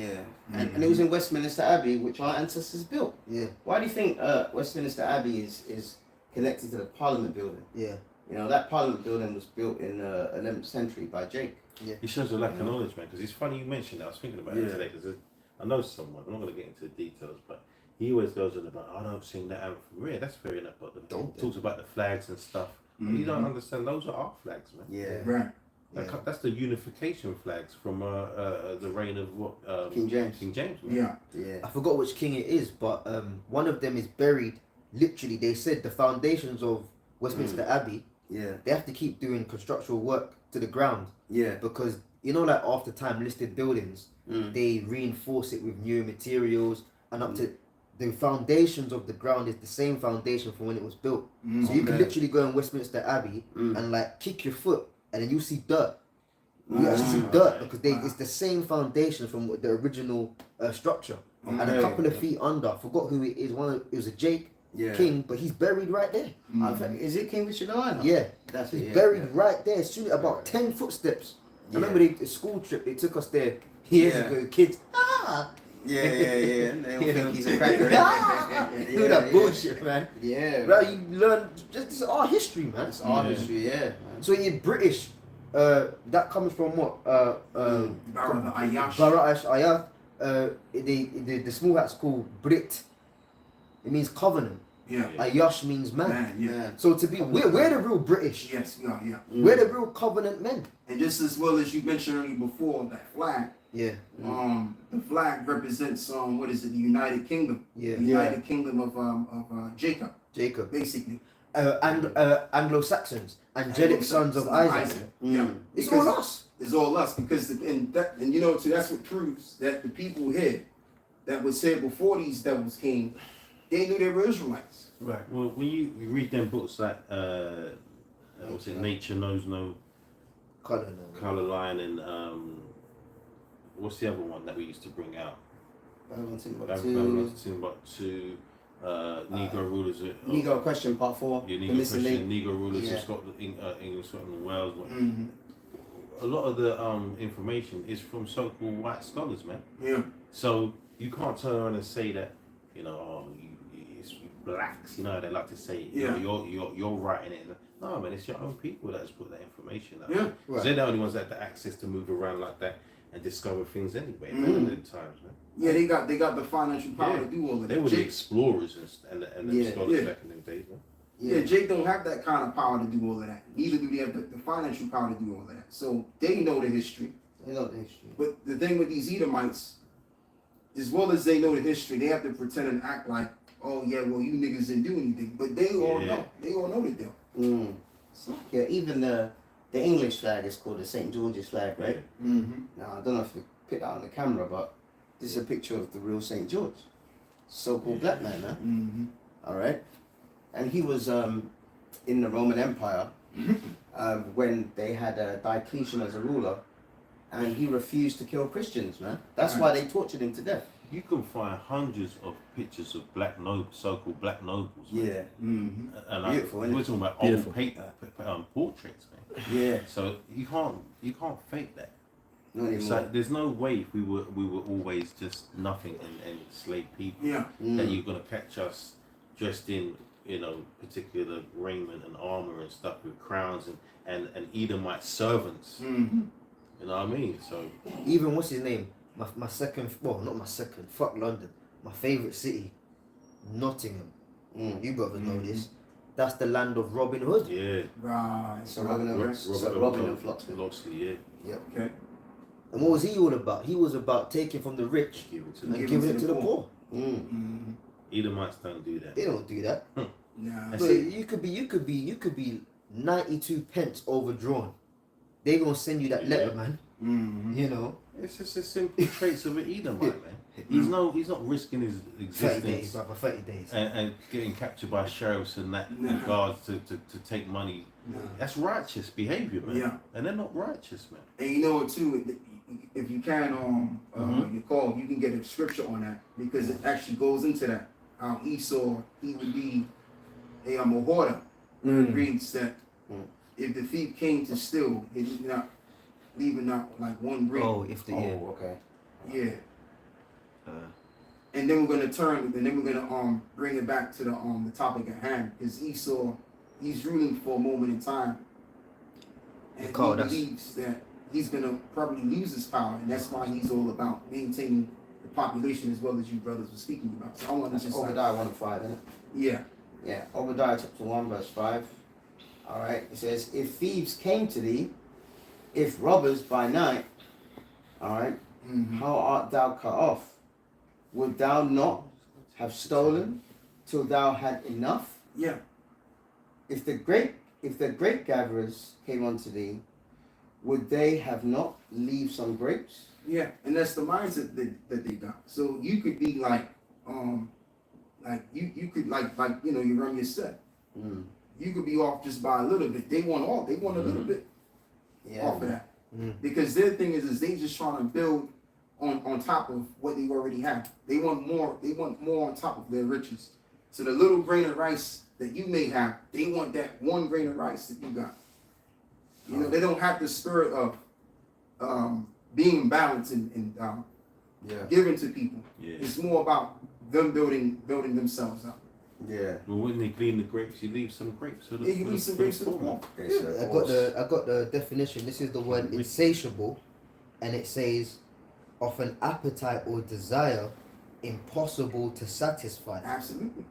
Yeah. And it was in Westminster Abbey, which our ancestors built. Yeah, Why do you think Westminster Abbey is connected to the Parliament building? yeah, You know, that Parliament building was built in the 11th century by Jake. It shows a lack of knowledge, man. Because it's funny you mentioned that. I was thinking about it Yeah. today. Because I know someone. I'm not going to get into the details, but he always goes on about, I don't sing that anthem. Yeah, that's fair enough. But Don't. talks about the flags and stuff. You don't understand. Those are our flags, man. Yeah. Right. That's the unification flags from the reign of what King James. King James. Man. Yeah. Yeah. I forgot which king it is, but one of them is buried. Literally, they said the foundations of Westminster Abbey, Yeah. they have to keep doing constructural work to the ground Yeah. because you know, like after time listed buildings, Mm. they reinforce it with new materials and up to the foundations of the ground is the same foundation from when it was built. Mm. So you can Okay. literally go in Westminster Abbey Mm. and like kick your foot and then you see dirt. You Wow. actually see dirt because it's the same foundation from the original structure. And a Okay. couple of feet under, I forgot who it is. It was a Jake Yeah. King, but he's buried right there. I think- Is it King Richard Island? Yeah, That's he's it. Yeah. buried yeah. right there. Soon about 10 footsteps. I Yeah. remember the school trip. They took us there years Yeah. ago. Kids, Yeah. They all You know. think he's a cracker. do that bullshit, man. Yeah. Right, you learn just this is our history, man. It's art history, yeah. So in British, that comes from what? Bara Ayash. Baratash Ayah. The small hat's called Brit. It means covenant. Yeah. Ayash means man. Man, yeah. So to be, we're the real British. Yes, we are, yeah. We're the real covenant men. And just as well as you mentioned earlier before, that flag, Yeah, the flag represents what is it, the United Kingdom. yeah. The United Kingdom of Jacob, Jacob. basically. And Anglo-Saxons, angelic sons of Isaac. Yeah. It's Because all us. It's all us because and you know, so that's what proves that the people here that was here before these devils came, they knew they were Israelites. Right. Well, when you read them books like what's it, Nature Knows No Color. Color Line and what's the other one that we used to bring out? Babylon Babylon, Timbuktu, Negro rulers. Negro question part 4. Yeah, the Negro missing question, link. Negro rulers Yeah. of Scotland, England, Scotland, and Wales. Mm-hmm. A lot of the information is from so-called white scholars, man. Yeah. So you can't turn around and say that, you know, it's blacks. You know how they like to say, Yeah. you're writing it. No, man, it's your own people that's put that information out. Yeah. Because they're the only ones that have the access to move around like that and discover things anyway. Mhm. In them times, man. Yeah, they got the financial power Yeah. to do all of They that. were the Jake, explorers and the Yeah. scholars Yeah. back in them days, man. yeah, Jake don't have that kind of power to do all of that. Neither do they have the financial power to do all of that. So they know the history. They know the history. But the thing with these Edomites, as well as they know the history, they have to pretend and act like, oh yeah, well you niggas didn't do anything. But they all Yeah. know. They all know the deal. Mm. Yeah, even the English flag is called the St. George's flag, right? Mm-hmm. Now, I don't know if you picked that on the camera, but this is a picture of the real St. George. So-called black man, man. Mm-hmm. All right? And he was in the Roman Empire when they had Diocletian as a ruler, and he refused to kill Christians, man. That's why they tortured him to death. You can find hundreds of pictures of so-called black nobles. Man. Yeah. Mm-hmm. And Beautiful, we're innit? talking about Beautiful. old paper, portraits, man. Yeah. So you can't fake that. Not It's anymore. like there's no way if we were always just nothing and enslaved people Yeah. that you're gonna catch us dressed in, you know, particular raiment and armor and stuff with crowns and Edomite servants. Mm-hmm. You know what I mean? So Even what's his name? My second, well, not my second. Fuck London. My favorite city, Nottingham. You brothers know this. That's the land of Robin Hood. yeah, Right. So Robin and Flotsam. Locksley, yeah. Okay. And what was he all about? He was about taking from the rich Give it to and them. giving it to the poor. Mm-hmm. Edomites don't do that. They don't do that. Nah. That's But it. you could be 92 pence overdrawn. They gonna send you that letter, Yeah. man. Mm-hmm. You know, It's just the simple traits of an Edomite, man. He's not risking his 30 existence days, brother, 30 days. and getting captured by sheriffs and that and guards to take money. Nah. That's righteous behavior, man. Yeah. And they're not righteous, man. And you know what too, if you can you can get a scripture on that because it actually goes into that. Esau, he would be a hoarder. It reads that if the thief came to steal, he did not leaving out like one grain. Oh, if the yeah. okay. Yeah. Uh, And then we're gonna bring it back to the topic at hand. Is Esau, he's ruling for a moment in time. And he believes that he's gonna probably lose his power, and that's why he's all about maintaining the population as well as you brothers were speaking about. So I want to That's just Obadiah 1 and 5, isn't it? yeah. Yeah, Obadiah chapter 1 verse 5. Alright, it says, if thieves came to thee, if robbers by night, alright, Mm-hmm. how art thou cut off? Would thou not have stolen till thou had enough? Yeah. If the grape gatherers came unto thee, would they have not leave some grapes? Yeah, and that's the mindset that they got. So you could be like you could like you run your set. You could be off just by a little bit. They want a little bit off of that. Because their thing is they just trying to build on top of what they already have. They want more on top of their riches. So the little grain of rice that you may have, they want that one grain of rice that you got. You know, they don't have the spirit of being balanced and given to people. Yeah. It's more about them building themselves up. Yeah. Well, when they clean the grapes, you leave some grapes. So Yeah, you leave some grapes to the poor. Okay, so I got the definition. This is the word insatiable, and it says of an appetite or desire impossible to satisfy. Absolutely.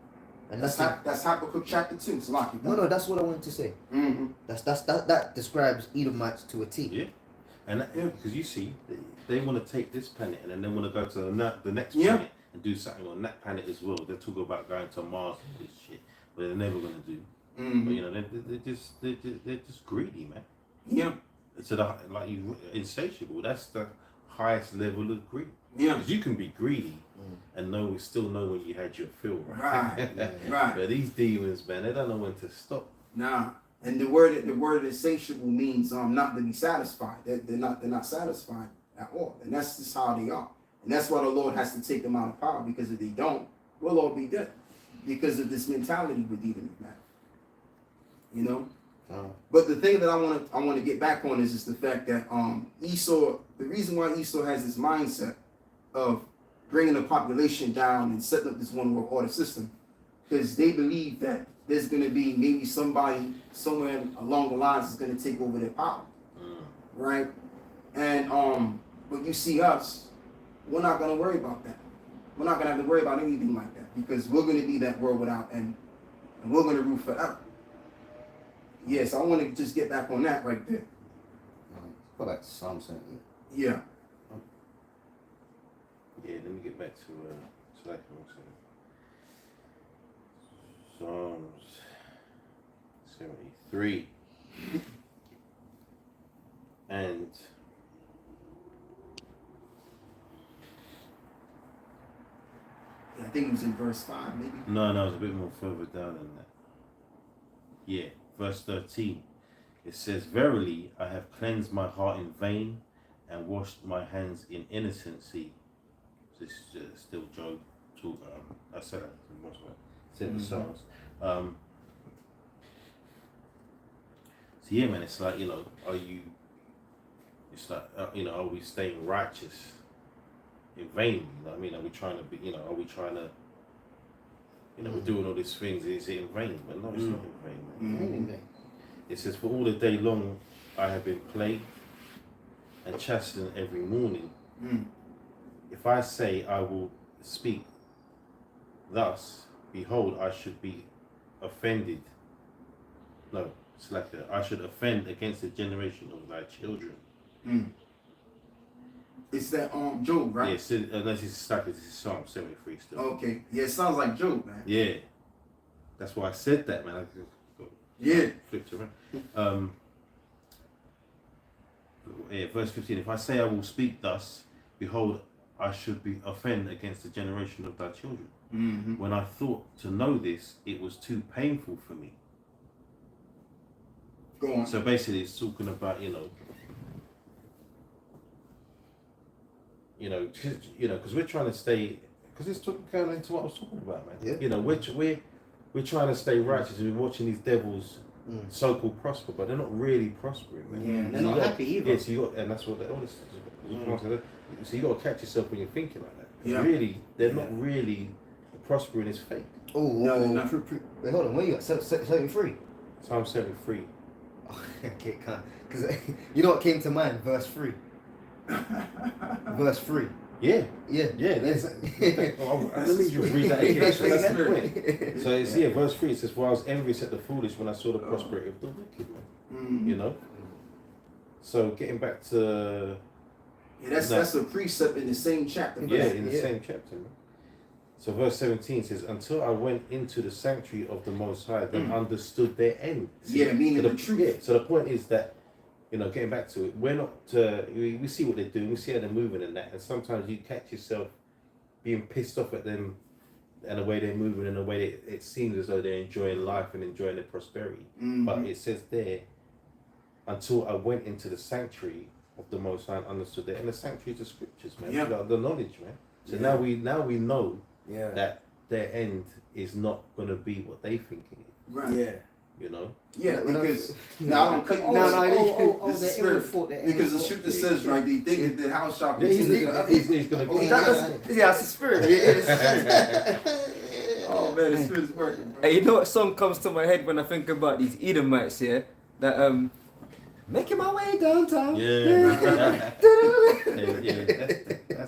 And That's Habakkuk chapter 2. So like no, that's what I wanted to say. Mm-hmm. That describes Edomites to a T. Yeah. And because you see, they want to take this planet and then they want to go to the next Yeah. planet and do something on that planet as well. They talk about going to Mars and this shit, but they're never going to do. Mm-hmm. But you know, they're just greedy, man. Yeah. So insatiable. That's the highest level of greed. Yeah. Because you can be greedy and still know when you had your fill, right? Right. Right. But these demons, man, they don't know when to stop. Nah. And the word insatiable means not to be satisfied. They're not satisfied at all. And that's just how they are. And that's why the Lord has to take them out of power, because if they don't, we'll all be dead because of this mentality we're dealing with now. You know? But the thing that I want to get back on is the fact that Esau, the reason why Esau has this mindset of bringing the population down and setting up this one world order system, because they believe that there's going to be maybe somebody somewhere along the lines is going to take over their power, right? And but you see us, we're not going to worry about that. We're not going to have to worry about anything like that, because we're going to be that world without end, and we're going to rule forever. Yes, I want to just get back on that right there. Go back to Psalm 17. Yeah. Yeah, let me get back to that one second. Psalms 73. And I think it was in verse 5, maybe. no, it's a bit more further down than that. Yeah, verse 13. It says, "Verily, I have cleansed my heart in vain and washed my hands in innocency." This is still Job. I said that in most of it. Said the Psalms. So yeah, man, it's like, you know, are we staying righteous in vain? You know what I mean? Are we trying to be, we're doing all these things, is it in vain? But no, it's not in vain, man. It says, "For all the day long I have been plagued and chastened every morning. If I say I will speak thus, behold, I should be offended. No, it's like I should offend against the generation of thy children." It's that Job, right? Yes, unless it's stuck, it's Psalm 73 still. Okay. Yeah, it sounds like Job, man. Yeah, that's why I said that, man. Yeah. Flipped around. Verse 15. "If I say I will speak thus, behold, I should be offended against the generation of thy children. When I thought to know this, it was too painful for me." Go on. So basically, it's talking about because we're trying to stay, because it's going into what I was talking about, man. Yeah. We're trying to stay righteous, and we're watching these devils so-called prosper, but they're not really prospering, man. Yeah, and they're not happy either. Yeah, so and that's what all this is. So you got to catch yourself when you're thinking like that. Yeah. Really, they're not really prospering. It's fake. Oh, No, no. Wait, hold on. Where you at? 73. Psalm 73. Okay, because you know what came to mind? Verse 3. Verse 3. Yeah. Yeah. Let me just read that again. So that's the point. So it's verse 3. It says, "For I was envious at the foolish when I saw the prosperity of the wicked, man." You know. So getting back to that's a precept in the same chapter. in the same chapter, man. So verse 17 says, "Until I went into the sanctuary of the Most High, then understood their end." See, Meaning so the truth. Yeah, so the point is that, getting back to it, we're not, we see what they're doing, we see how they're moving and that, and sometimes you catch yourself being pissed off at them and the way they're moving and the way it seems as though they're enjoying life and enjoying their prosperity. But it says there, "Until I went into the sanctuary of the Most High and understood that." And the sanctuary is the scriptures, man. Yeah. The knowledge, man. So now we know Yeah. that their end is not going to be what they think it is, Right. Yeah. Yeah, because now I don't cut you They're spirit, because the scripture says, right, they think that the house shall He's continue. going to Yeah, it's the spirit. Oh man, the spirit's working. Bro. Hey, you know what song comes to my head when I think about these Edomites here? That making my way downtown. Yeah.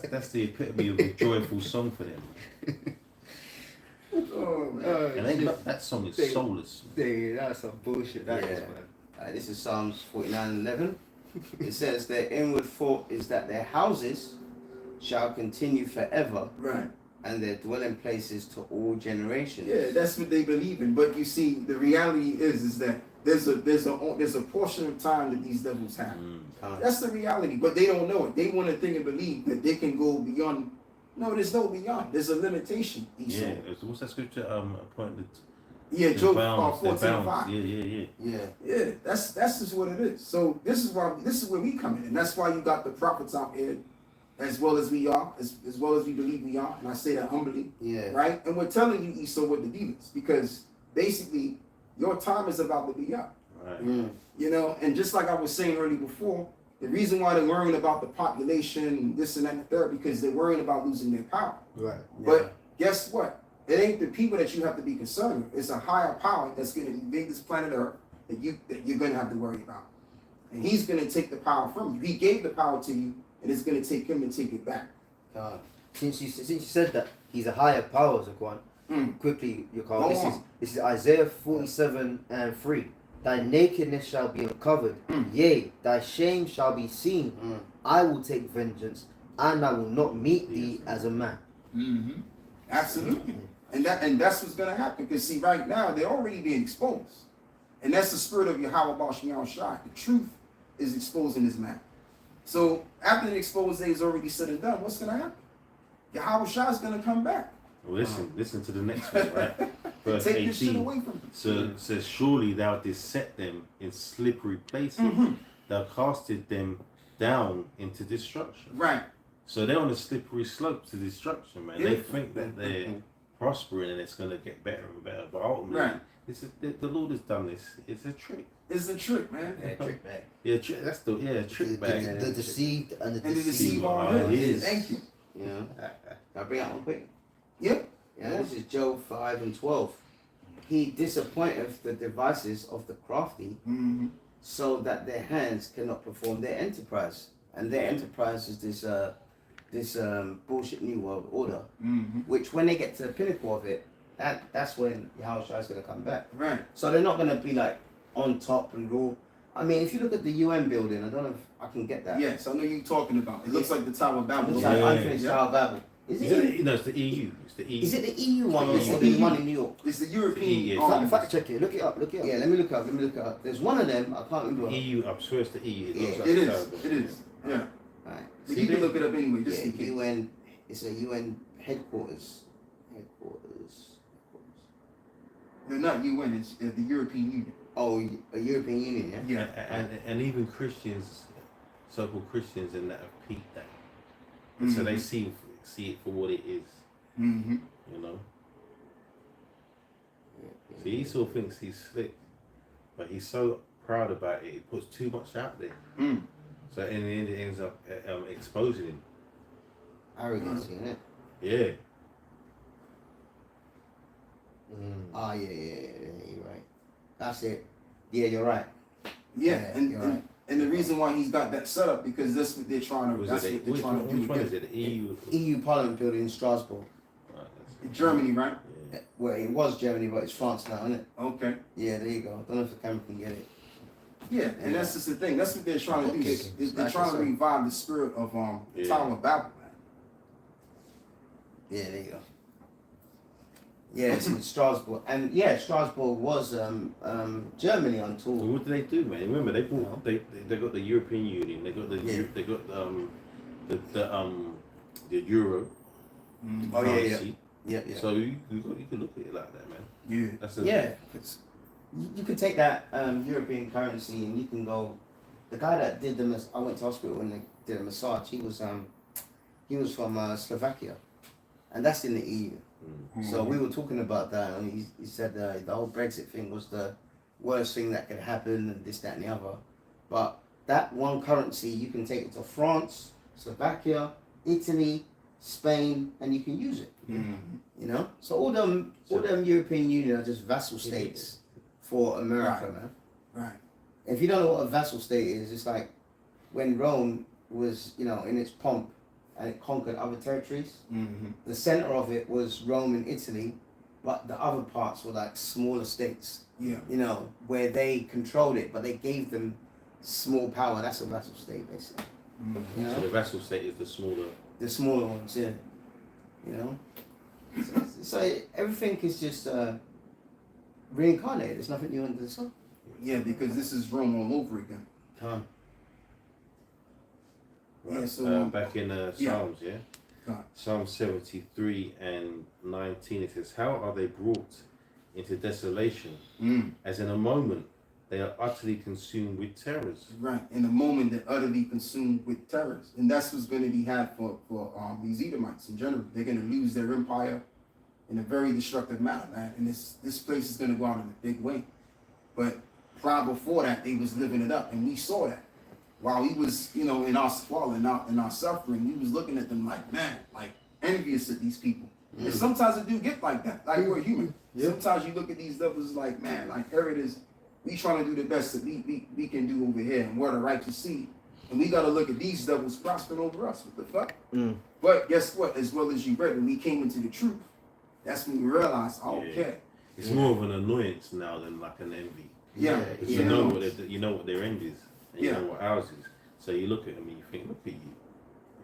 That's the epitome of a joyful song for them. Oh man. And that song is soulless. Dude, that's some bullshit. That is, Yeah. man. This is Psalms 49:11. It says, "Their inward thought is that their houses shall continue forever, Right. and their dwelling places to all generations." Yeah, that's what they believe in. But you see, the reality is that there's a portion of time that these devils have. That's the reality. But they don't know it. They want to think and believe that they can go beyond. No, there's no beyond. There's a limitation. Esau. Yeah. What's that scripture? Appointed. Yeah, Job bounds, 14:5. Yeah. Yeah, that's just what it is. So this is where we come in, and that's why you got the prophets out here as well as we are, as well as we believe we are, and I say that humbly, Yeah. right? And we're telling you, Esau, what the deal is, because basically your time is about to be up. Right. Mm. You know, and just like I was saying earlier before, the reason why they're worrying about the population and this and that and the third, because they're worrying about losing their power. Right. But guess what? It ain't the people that you have to be concerned with. It's a higher power that's going to invade this planet Earth that you're going to have to worry about. And he's going to take the power from you. He gave the power to you, and it's going to take him to take it back. Since you said that he's a higher power, Zaquan, quickly, you Go this on. is Isaiah 47:3. Thy nakedness shall be uncovered, yea, thy shame shall be seen. I will take vengeance, and I will not meet thee as a man. Mm-hmm. Absolutely. And that's what's going to happen. Because see, right now, they're already being exposed. And that's the spirit of Yahweh Bashmiel Shai. The truth is exposing this man. So after the expose is already said and done, what's going to happen? Yahweh Shai is going to come back. Well, listen to the next one, right? Verse Take this shit 18. away from you. So it says, surely thou didst set them in slippery places. Thou casted them down into destruction. Right. So they're on a slippery slope to destruction, man. Yeah. They think that they're prospering and it's going to get better and better. But ultimately, Right. The Lord has done this. It's a trick. It's a trick, man. Trick bag. Yeah, that's the trick bag. The deceived and the And the deceived. deceiver Oh, on it him. is. Thank you. Yeah. Can I bring out one quick? Yep. Yeah, this is Job 5:12. He disappointeth the devices of the crafty, Mm-hmm. so that their hands cannot perform their enterprise. And their enterprise is this bullshit new world order, Mm-hmm. which when they get to the pinnacle of it, that's when Yahushua is going to come back. Right. So they're not going to be like on top and rule. I mean, if you look at the UN building, I don't know if I can get that. Yes, I know you're talking about. It looks like the Tower of It Babel. looks Yeah. like unfinished Tower of Babel. Is it? No, it's the EU. It's the EU. Is it the EU one or It's the the one EU. in New York? It's the European. Yeah. Fact check it. Look it up. Yeah, let me look it up. There's one of them. I can't remember. EU, I'm sure it's the EU. It Yeah. looks like It the is. Tower of It is. Yeah. Right. But you can look it up anyway, just in Yeah, case. UN. It's a UN headquarters. They're not UN. It's the European Union. Oh, a European Union. Yeah. Yeah. And even Christians, so-called Christians, in that have peaked that. Mm-hmm. So they see it for what it is. Mm-hmm. You know. See, Esau thinks he's slick, but he's so proud about it. He puts too much out there. Mm. So in the end, it ends up exposing him. Arrogance, isn't it? Yeah. Ah, yeah, you're right. That's it. Yeah, you're right. Yeah, Yeah, and, you're and right. and the reason why he's got that set up because that's what they're trying to. Was That's it what they're which trying one, to do. which one with is it? The EU. EU Parliament building in Strasbourg. Right, that's- Germany, right? Yeah. Well, it was Germany, but it's France now, isn't it? Okay. Yeah, there you go. I don't know if the camera can get it. Yeah, and that's just the thing. That's what they're trying to do. Okay. They're trying to revive the spirit of the Yeah. Tower of Babel. Yeah, there you go. Yeah, it's in Strasbourg, and yeah, Strasbourg was Germany on Well, tour. what do they do, man? Remember, they bought they got the European Union. They got the Yeah. they got the Euro. Oh yeah, yeah, currency. yeah. So you can look at it like that, man. Yeah. That's a, Yeah, you could take that European currency and you can go. The guy that did I went to hospital when they did a massage. He was from Slovakia, and that's in the EU. So we were talking about that, and he said the whole Brexit thing was the worst thing that could happen, and this, that, and the other. But that one currency, you can take it to France, Slovakia, Italy, Spain, and you can use it. You know, so all them European Union are just vassal states for America, Right. man. Right. If you don't know what a vassal state is, it's like when Rome was, in its pomp and it conquered other territories. Mm-hmm. The center of it was Rome and Italy, but the other parts were like smaller states, Yeah. where they controlled it, but they gave them small power. That's a vassal state, basically. Mm-hmm. You So know, the vassal state is the smaller. the smaller ones, yeah. So everything is just reincarnated. There's nothing new under the sun. Yeah, because this is Rome all over again. Come. Yeah, so, back in yeah. Psalms, yeah. God. Psalm 73 and 19, it says, "How are they brought into desolation, Mm. as in a moment they are utterly consumed with terrors. Right. In the moment, they're utterly consumed with terrors. And that's what's going to be had for these Edomites in general. They're going to lose their empire in a very destructive manner, man. And this place is going to go out in a big way. But prior before that, they was living it up. And we saw that. While we was, in our squalor, in our suffering, we was looking at them like, man, like envious of these people. And sometimes it do get like that. Like we're human. Sometimes you look at these devils like, man, like here it is. We trying to do the best that we can do over here, and we're the righteous seed. And we got to look at these devils prospering over us. What the fuck? But guess what? As well as you read, when we came into the truth, that's when we realized, okay. It's more of an annoyance now than like an envy. Yeah. You know what their end is, and you know what ours is. So you look at them and you think, look at you.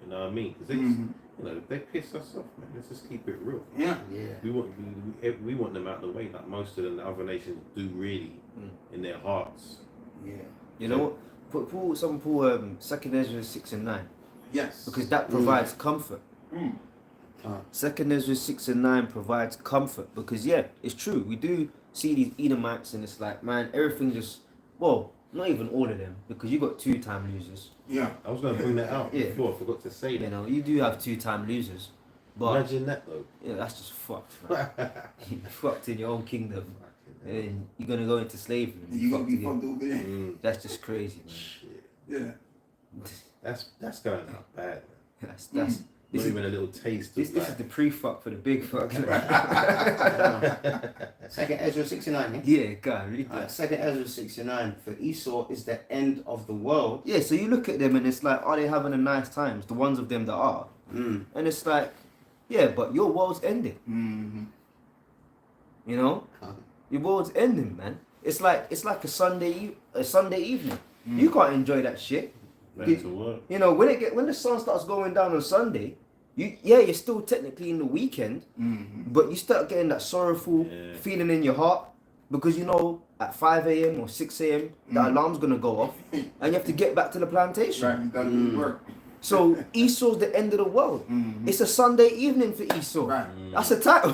You know what I mean? Because they piss us off, man. Let's just keep it real. Yeah. We want them out of the way, like most of the other nations do, really, in their hearts. Yeah. You know what? Paul 2 Ezra 6 and 9. Yes. Because that provides comfort. 2 Ezra 6 and 9 provides comfort. Because it's true. We do see these Edomites and it's like, man, everything just, well, not even all of them, because you got 2-time losers. Yeah. I was going to bring that out before, I forgot to say that. You know, you do have 2-time losers. But imagine that though. yeah, that's just fucked, man. You're fucked in your own kingdom. And you're gonna go into slavery. You're gonna be fucked over there. That's just crazy, man. Yeah. That's going out bad, man. That's Not even a little taste this of that. is the pre-fuck for the big fuck. 2 Ezra 69, Yeah, go on, read that. 2 Ezra 69. For Esau is the end of the world. Yeah, so you look at them and it's like, are they having a nice times? The ones of them that are. Mm. And it's like, yeah, but your world's ending. You know? Your world's ending, man. It's like a Sunday evening. You can't enjoy that shit. Back to work. You know, when the sun starts going down on Sunday, you're still technically in the weekend, but you start getting that sorrowful feeling in your heart because you know at 5 a.m. or 6 a.m. the alarm's gonna go off and you have to get back to the plantation. Right, you gotta do the work. So Esau's the end of the world. It's a Sunday evening for Esau. Right. That's a title.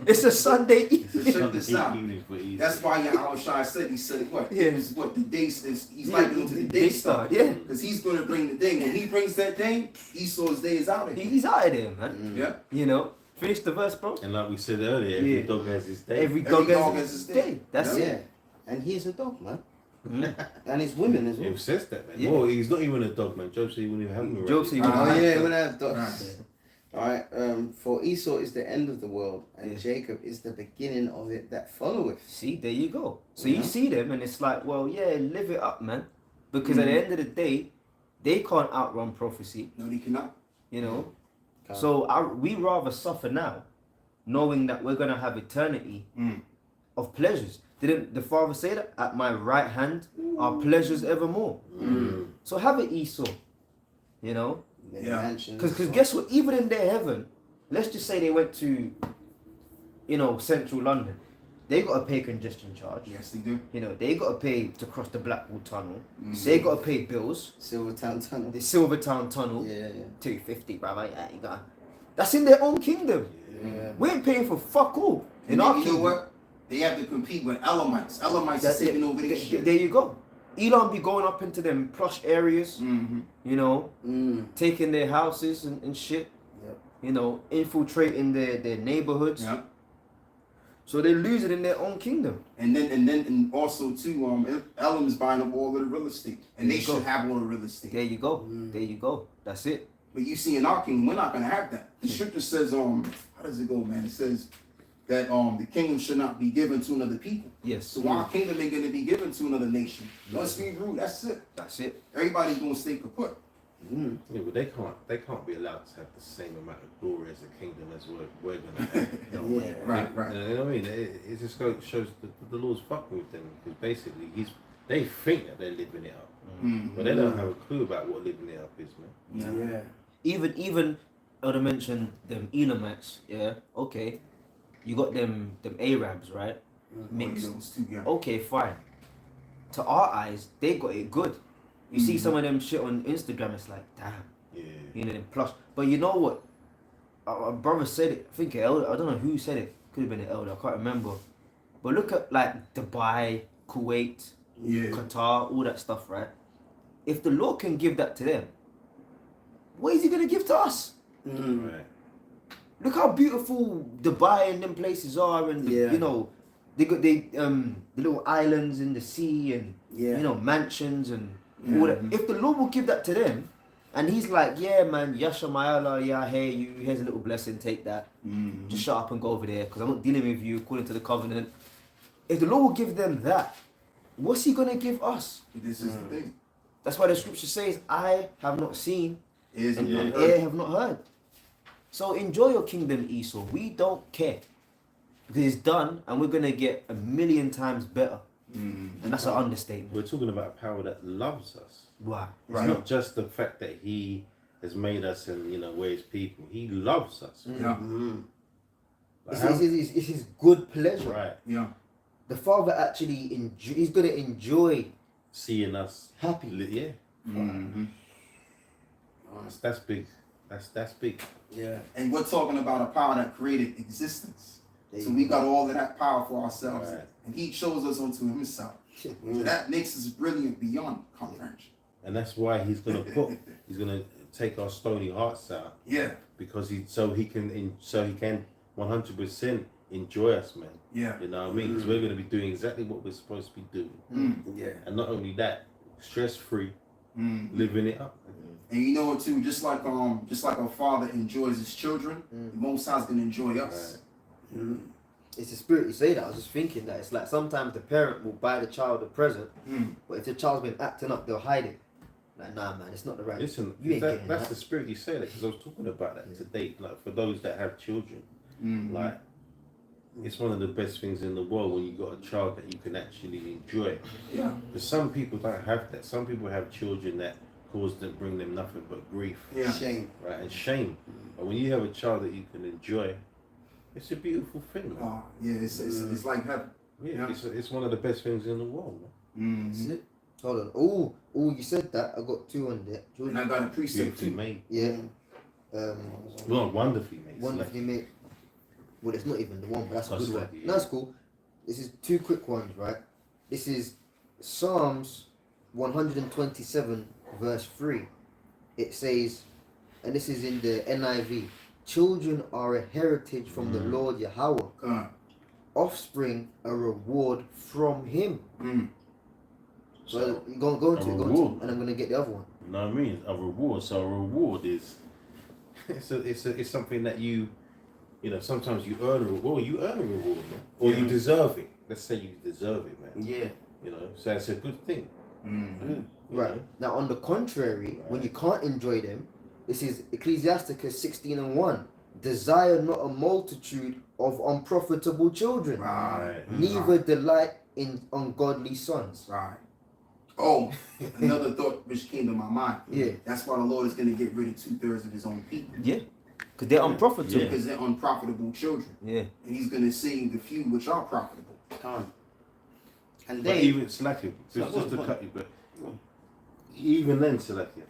It's a Sunday evening. Check this out. Evening for Esau. That's why Yahweh Shai said, he said what? Yeah. It's what the day is. He's like into the day star. Yeah. Because he's going to bring the day. When he brings that day, Esau's day is out of here. He's out of there, man. Yeah. You know, finish the verse, bro. And like we said earlier, every dog has his day. Every dog has his day. That's Yeah. it. And he's a dog, man. And his women as well. Who says that, man? Yeah. Well, he's not even a dog, man. Job said he wouldn't even have him. Job said he Oh wouldn't yeah, have when I dogs. have dogs. Alright, for Esau is the end of the world, and Jacob is the beginning of it that followeth. See, there you go. So you see them, and it's like, well, yeah, live it up, man. Because at the end of the day, they can't outrun prophecy. No, they cannot. You know. So we rather suffer now, knowing that we're gonna have eternity of pleasures. Didn't the Father say that? At my right hand are pleasures evermore. So have it, Esau. You know. Yeah. Because guess what? Even in their heaven, let's just say they went to, central London. They got to pay congestion charge. Yes, they do. You know, they got to pay to cross the Blackwall Tunnel. They got to pay bills. Silvertown Tunnel. The Silvertown Tunnel. Yeah. 250, brother. Yeah, you got. That's in their own kingdom. Yeah. We ain't paying for fuck all in And our you know kingdom. what? They have to compete with Elamites. Elamites are That's taking it. over their shit. There you go. Elon be going up into them plush areas. You know, taking their houses and shit. Yep. You know, infiltrating their neighborhoods. Yeah. So they lose it in their own kingdom. And also too, Elam is buying up all of the real estate, and There they you go. should have all the real estate. There you go. There you go. That's it. But you see, in our kingdom, we're not gonna have that. The scripture says, how does it go, man? It says that the kingdom should not be given to another people. Yes. So our kingdom ain't gonna be given to another nation. Let's be rude. That's it. That's it. Everybody's gonna stay kaput. Yeah, but they can't be allowed to have the same amount of glory as the kingdom as we're gonna have. Yeah. Right. You know what I mean? It just shows the Lord's fucking with them, because basically they think that they're living it up, but they don't have a clue about what living it up is, man. Yeah. Even I would have mentioned them Elamites. Yeah. Okay. You got them Arabs, right? Mixed. Those two, yeah. Okay, fine. To our eyes, they got it good. You see some of them shit on Instagram, it's like, damn. Yeah. You know, them plush. But you know what? Our brother said it. I think an elder. I don't know who said it. Could have been an elder. I can't remember. But look at like Dubai, Kuwait, Yeah. Qatar, all that stuff, right? If the Lord can give that to them, what is He gonna give to us? Right. Look how beautiful Dubai and them places are, and Yeah. you know, they got the little islands in the sea, and Yeah. you know, mansions and all that. If the Lord will give that to them, and He's like, yeah, man, Yasha Mayala, yeah, hey, you, here's a little blessing, take that. Just shut up and go over there, because I'm not dealing with you according to the covenant. If the Lord will give them that, what's He gonna give us? This is the thing. That's why the scripture says, I have not seen, Is and Yeah. ear have not heard. So enjoy your kingdom, Esau. We don't care. Because it's done, and we're gonna get 1,000,000 times better. And that's an understatement. We're talking about a power that loves us. Wow. It's not just the fact that He has made us and, you know, we're His people. He loves us. Yeah. Like It's, how- it's his good pleasure. right. Yeah. The Father actually he's gonna enjoy Seeing us. happy. Yeah. That's big. That's big. Yeah. And we're talking about a power that created existence. There So you we go. got all of that power for ourselves. Right. And He chose us unto Himself. So that makes us brilliant beyond comprehension. And that's why He's gonna take our stony hearts out, Yeah. because he can 100% enjoy us, man. Yeah. You know what I mean? Because we're gonna be doing exactly what we're supposed to be doing, Yeah. and not only that, stress free, Mm. living it up. And you know what too, just like a father enjoys his children, the Most High's gonna enjoy us. It's the spirit you say that. I was just thinking that it's like sometimes the parent will buy the child a present, but if the child's been acting up, they'll hide it. Like, nah, man, it's not the right. Listen, You ain't getting that's that. the spirit you say that, because I was talking about that today. Like, for those that have children, like, it's one of the best things in the world when you got a child that you can actually enjoy. Yeah. But some people don't have that. Some people have children that bring them nothing but grief, Yeah. Shame. right, and shame. But when you have a child that you can enjoy, it's a beautiful thing, man. Oh, yeah, it's like heaven. Yeah, it's one of the best things in the world, man. That's it. Hold on. Oh, you said that. I got two on there. And I got a precept Beautifully too. made. Yeah. Well, wonderfully made. Wonderfully made. Well, it's not even the one, but that's a That's good one. like, yeah. No, that's cool. This is two quick ones, right? This is Psalms 127, verse 3. It says, and this is in the NIV, children are a heritage from the Lord Yahweh, God. offspring a reward from Him. So go into it, reward. and I'm gonna get the other one. You know what I mean? A reward. So a reward is it's something that you know, sometimes you earn a reward. You earn a reward, man. Or you deserve it. Let's say you deserve it, man. Yeah. You know, so it's a good thing. You Right. know? Now, on the contrary, when you can't enjoy them, this is Ecclesiasticus 16:1. Desire not a multitude of unprofitable children, Right. neither delight in ungodly sons. Right. Oh, another thought which came to my mind. Yeah. That's why the Lord is gonna get rid of 2/3 of His own people. Yeah. Because they're unprofitable. Yeah. Because they're unprofitable children. Yeah. And He's gonna save the few which are profitable. Come. And But they even Salakia, just to cut you, but even then, Salakia,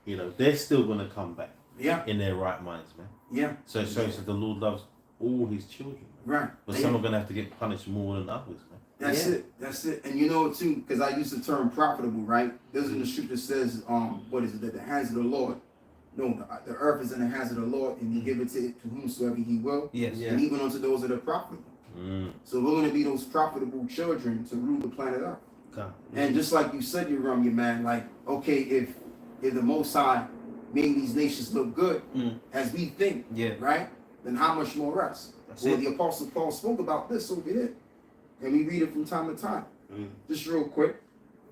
you know, they're still gonna come back Yeah. in their right minds, man. Yeah. So the Lord loves all His children, man. Right. But They- some are gonna have to get punished more than others, man. That's Yeah. it. That's it. And you know too, because I use the term profitable, right? There's in the scripture says, what is it? That the hands of the Lord, no, the earth is in the hands of the Lord, and He giveth it to whomsoever He will, Yes. Yeah. and even unto those that are profitable. So we're gonna be those profitable children to rule the planet Earth. Okay. And just like you said, your man, like, okay, if the Most High made these nations look good as we think, Yeah. right? Then how much more us? That's Well, it. the Apostle Paul spoke about this over here, and we read it from time to time. Just real quick,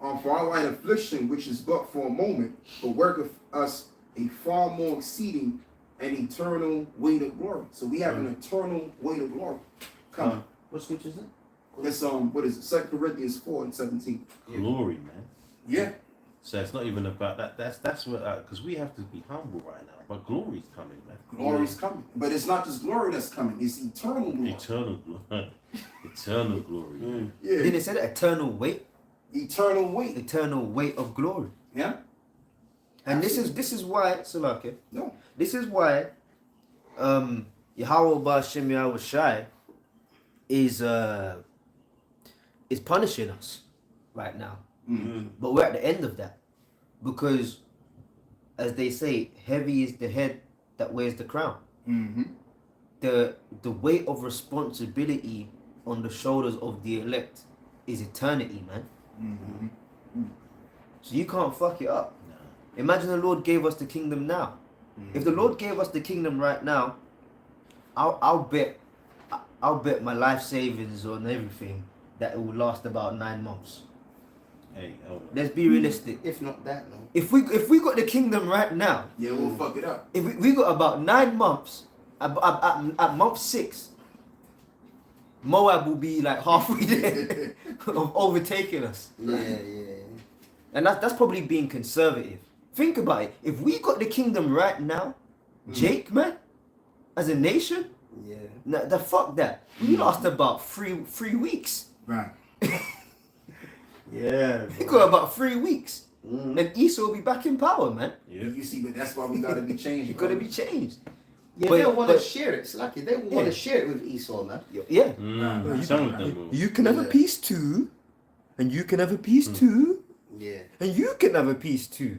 for our light affliction, which is but for a moment, but worketh us a far more exceeding and eternal weight of glory. So we have an eternal weight of glory coming. What scripture is it? It's what is it? 2 Corinthians 4:17. Glory, man. Yeah. So it's not even about that. That's what because we have to be humble right now. But glory's coming, man. Glory's coming. But it's not just glory that's coming, it's eternal glory. Eternal glory. Eternal glory. Yeah. Then it said eternal weight, Eternal weight. eternal weight of glory. Yeah? And this is why, Salaki, No. this is why Yahweh Ba'Shem Yahweh Shai is is punishing us right now. Mm. But we're at the end of that. Because, as they say, heavy is the head that wears the crown. Mm-hmm. The weight of responsibility on the shoulders of the elect is eternity, man. Mm-hmm. So you can't fuck it up. Imagine the Lord gave us the kingdom now. If the Lord gave us the kingdom right now, I'll bet my life savings on everything that it will last about 9 months. Hey, hold on. Let's be realistic. If not that, no. If we got the kingdom right now, Yeah, we'll fuck it up. if we got about 9 months, at month 6, Moab will be like halfway there of overtaking us. Yeah. And that's probably being conservative. Think about it. If we got the kingdom right now, Jake, man, as a nation, Yeah. the fuck that. We lost about three weeks. Right. Yeah. We got about 3 weeks. Mm. And Esau will be back in power, man. Yeah. You see, but that's why we gotta be changed. It's gotta be changed. Yeah, But- they want to but- share it. It's lucky. They want Yeah. to share it with Esau, man. Yeah. Some of them will. You can have a Yeah. piece too, and you can have a piece Mm. too, Yeah. and you can have a piece too.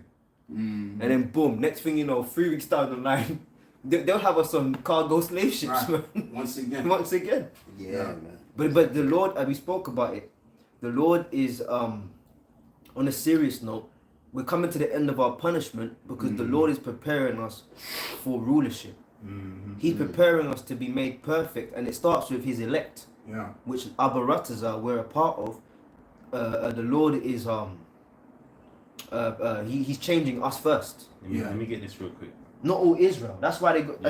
Mm. And then boom, next thing you know, 3 weeks down the line, they'll have us on cargo slave ships, Right. man. Once again. Once again. Yeah, Yeah. man. But the Lord, we spoke about it. The Lord is on a serious note. We're coming to the end of our punishment because the Lord is preparing us for rulership. Mm-hmm. He's preparing us to be made perfect, and it starts with His elect, Yeah. which Abaratazar we're a part of. The Lord is He's changing us first. Let me get this real quick. Not all Israel. That's why they got.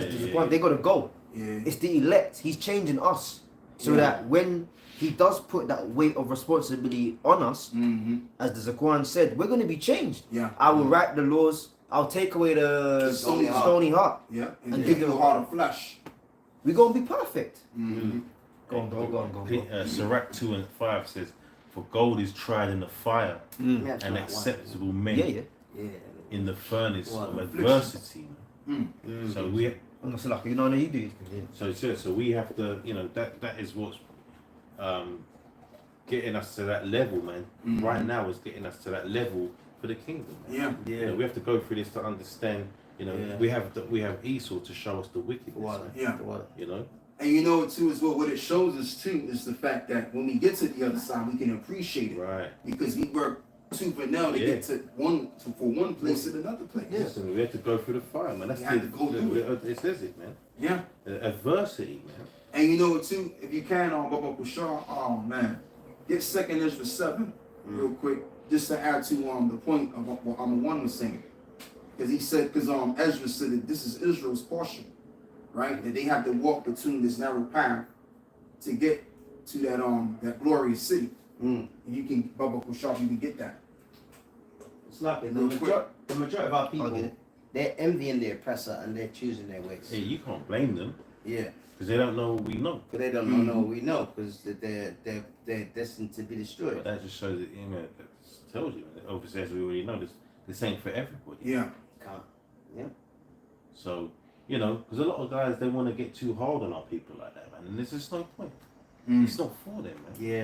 They got to go. Yeah. It's the elect. He's changing us so Yeah. that when He does put that weight of responsibility on us, Mm-hmm. as the Quran said, we're going to be changed. Yeah. I will write the laws. I'll take away the Stony heart. stony heart. Yeah. And And give give you a them- heart of flesh. We're going to be perfect. Mm-hmm. Go on, go on. Sirach 2:5 says, "For gold is tried in the fire, That's and not acceptable men Yeah. one. Yeah. in the furnace What of affliction. adversity." Mm. So we, I'm not so lucky. You know, you do. so we have to, that is what's getting us to that level, man. Mhm. Right now is getting us to that level for the kingdom. Man. Yeah. You know, we have to go through this to understand. Yeah. We have Esau to show us the wickedness. What? Man, Yeah. What? you know. And you know too as well, what it shows us too is the fact that when we get to the other side, we can appreciate it Right. because we work tooth and nail to Yeah. get to from one place to another place. Listen, we have to go through the fire, man. That's We have to go through it says it, man. Yeah. Adversity, man. And you know what too, if you can, Baba Kushar, oh man, get 2nd Ezra 7 real quick, just to add to the point of what one was saying, because he said, because Ezra said that this is Israel's portion, right? That they have to walk between this narrow path to get to that glorious city. Mm. And you can, Baba Kushar, you can get that. It's like the Real quick. majority of our I'll get people, it. they're envying the oppressor and they're choosing their ways. Hey, you can't blame them Yeah. because they don't know what we know. But they don't know what we know because they're destined to be But destroyed. that just shows that, that tells you. Obviously, as we already know, this ain't for everybody. Yeah. Can't. So, because a lot of guys, they want to get too hard on our people like that, man. And there's just no point. Mm. It's not for them, man. Yeah.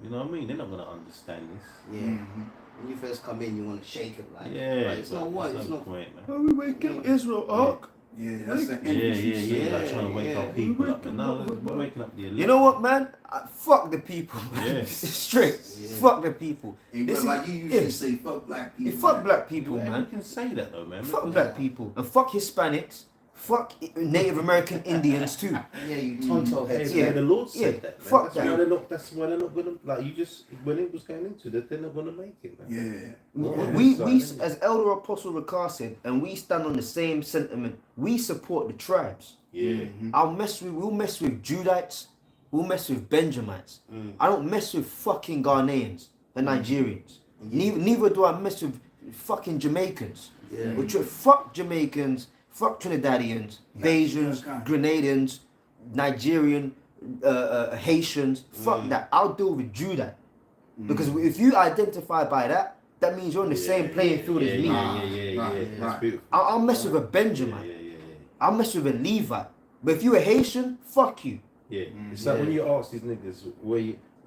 You know what I mean? They're not going to understand this. Yeah. Mhm. When you first come in, you want to shake it like. Yeah. Like, it's not one. there's It's no not. point, man. Are we waking Israel up? Yeah, that's the Yeah. infantry. Like trying to wake yeah. our people up. And no, we're waking up the elite. You know what, man? Fuck the people. Yeah. Straight. Yeah. Fuck the people. And This like is- you usually yeah. say, fuck black people. Fuck man. black people, You man. can say that though, man. Fuck black people. And fuck Hispanics. Fuck Native American Indians too. Yeah, you tonto Hey, heads. Yeah. the Lord said Yeah. that, man. Fuck that's that. Why they're not. That's why they're not gonna when it was going into that, they're not gonna make it, man. Yeah. We as Elder Apostle Ricard said, and we stand on the same sentiment. We support the tribes. Yeah. We'll mess with Judites, we'll mess with Benjamites. I don't mess with fucking Ghanaians and Nigerians. Neither do I mess with fucking Jamaicans. Yeah. Fuck Jamaicans, fuck Trinidadians, Bajans, okay. Grenadians, Nigerian, Haitians. Fuck that. I'll deal with Judite. Because if you identify by that, that means you're on the same playing field as me. Yeah. Right. That's beautiful. I'll mess with a Benjamin. Yeah. I'll mess with a Levite. But if you're a Haitian, fuck you. Yeah. It's like when you ask these niggas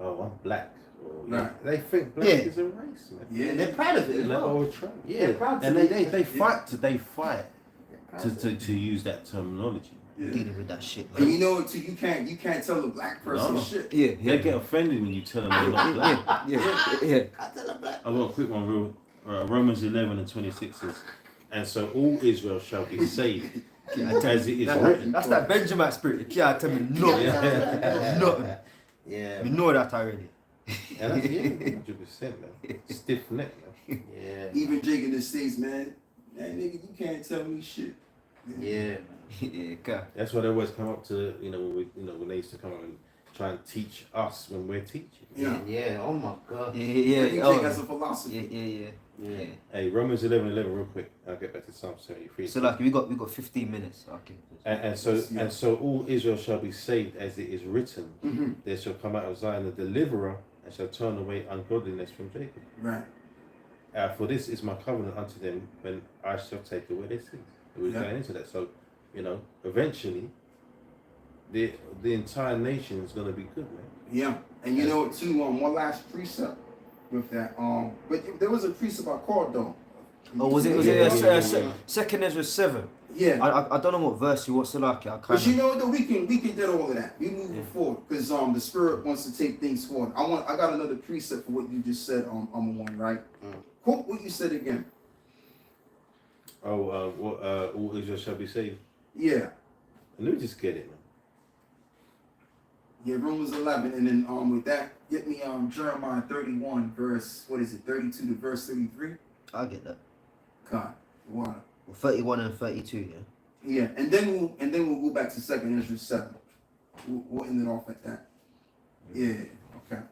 oh, I'm black. Or, Right. They think black Yeah. is a race, man. Yeah, and they're proud of it as Like, well. or a tribe. They're Yeah, proud to and be- they fight Yeah. to use that terminology. Yeah. Dealing with that shit, And man. you know, too, you can't tell a black person No. shit. Yeah, They get offended when you tell them they're not black. yeah. I tell a black. I got a quick one, real. Romans 11:26 says, and so all Israel shall be saved, as it is written. That's that Benjamin spirit. You can't tell me nothing. Nothing. Yeah. We know that already. And that's 100%, man. Stiff neck, man. Yeah. Even Jake in the States, man, nigga, you can't tell me shit. Yeah. Yeah, God. That's why they always come up to, when they used to come up and try and teach us when we're teaching. Yeah. Yeah. Oh my God. Yeah, Jake oh, has a philosophy. yeah. Yeah. Hey, Romans 11:11, real quick. I'll get back to Psalm 73. So like we got 15 minutes. Okay. And so all Israel shall be saved, as it is written. Mm-hmm. There shall come out of Zion a deliverer, and shall turn away ungodliness from Jacob. Right. For this is my covenant unto them, when I shall take away their sins. We're Yeah. going into that. So, eventually, the entire nation is going to be good, man. Yeah. And you know, too, one last precept with that. But there was a precept I called though. Oh, was it Yeah. second Ezra 7? Yeah. I don't know what verse you want to like. I But kind you of. know, though, we can get all of that. We move forward because the spirit wants to take things forward. I got another precept for what you just said on one, right? Quote what you said again. All Israel shall be saved. Yeah. And let me just get it, man. Yeah, Romans 11, and then with that, get me Jeremiah 31 verse 32 to verse 33. I get that. God, water. 31 and 32. Yeah. Yeah, and then we'll go back to 2nd Ezra 7. We'll end it off at that. Yeah. Okay.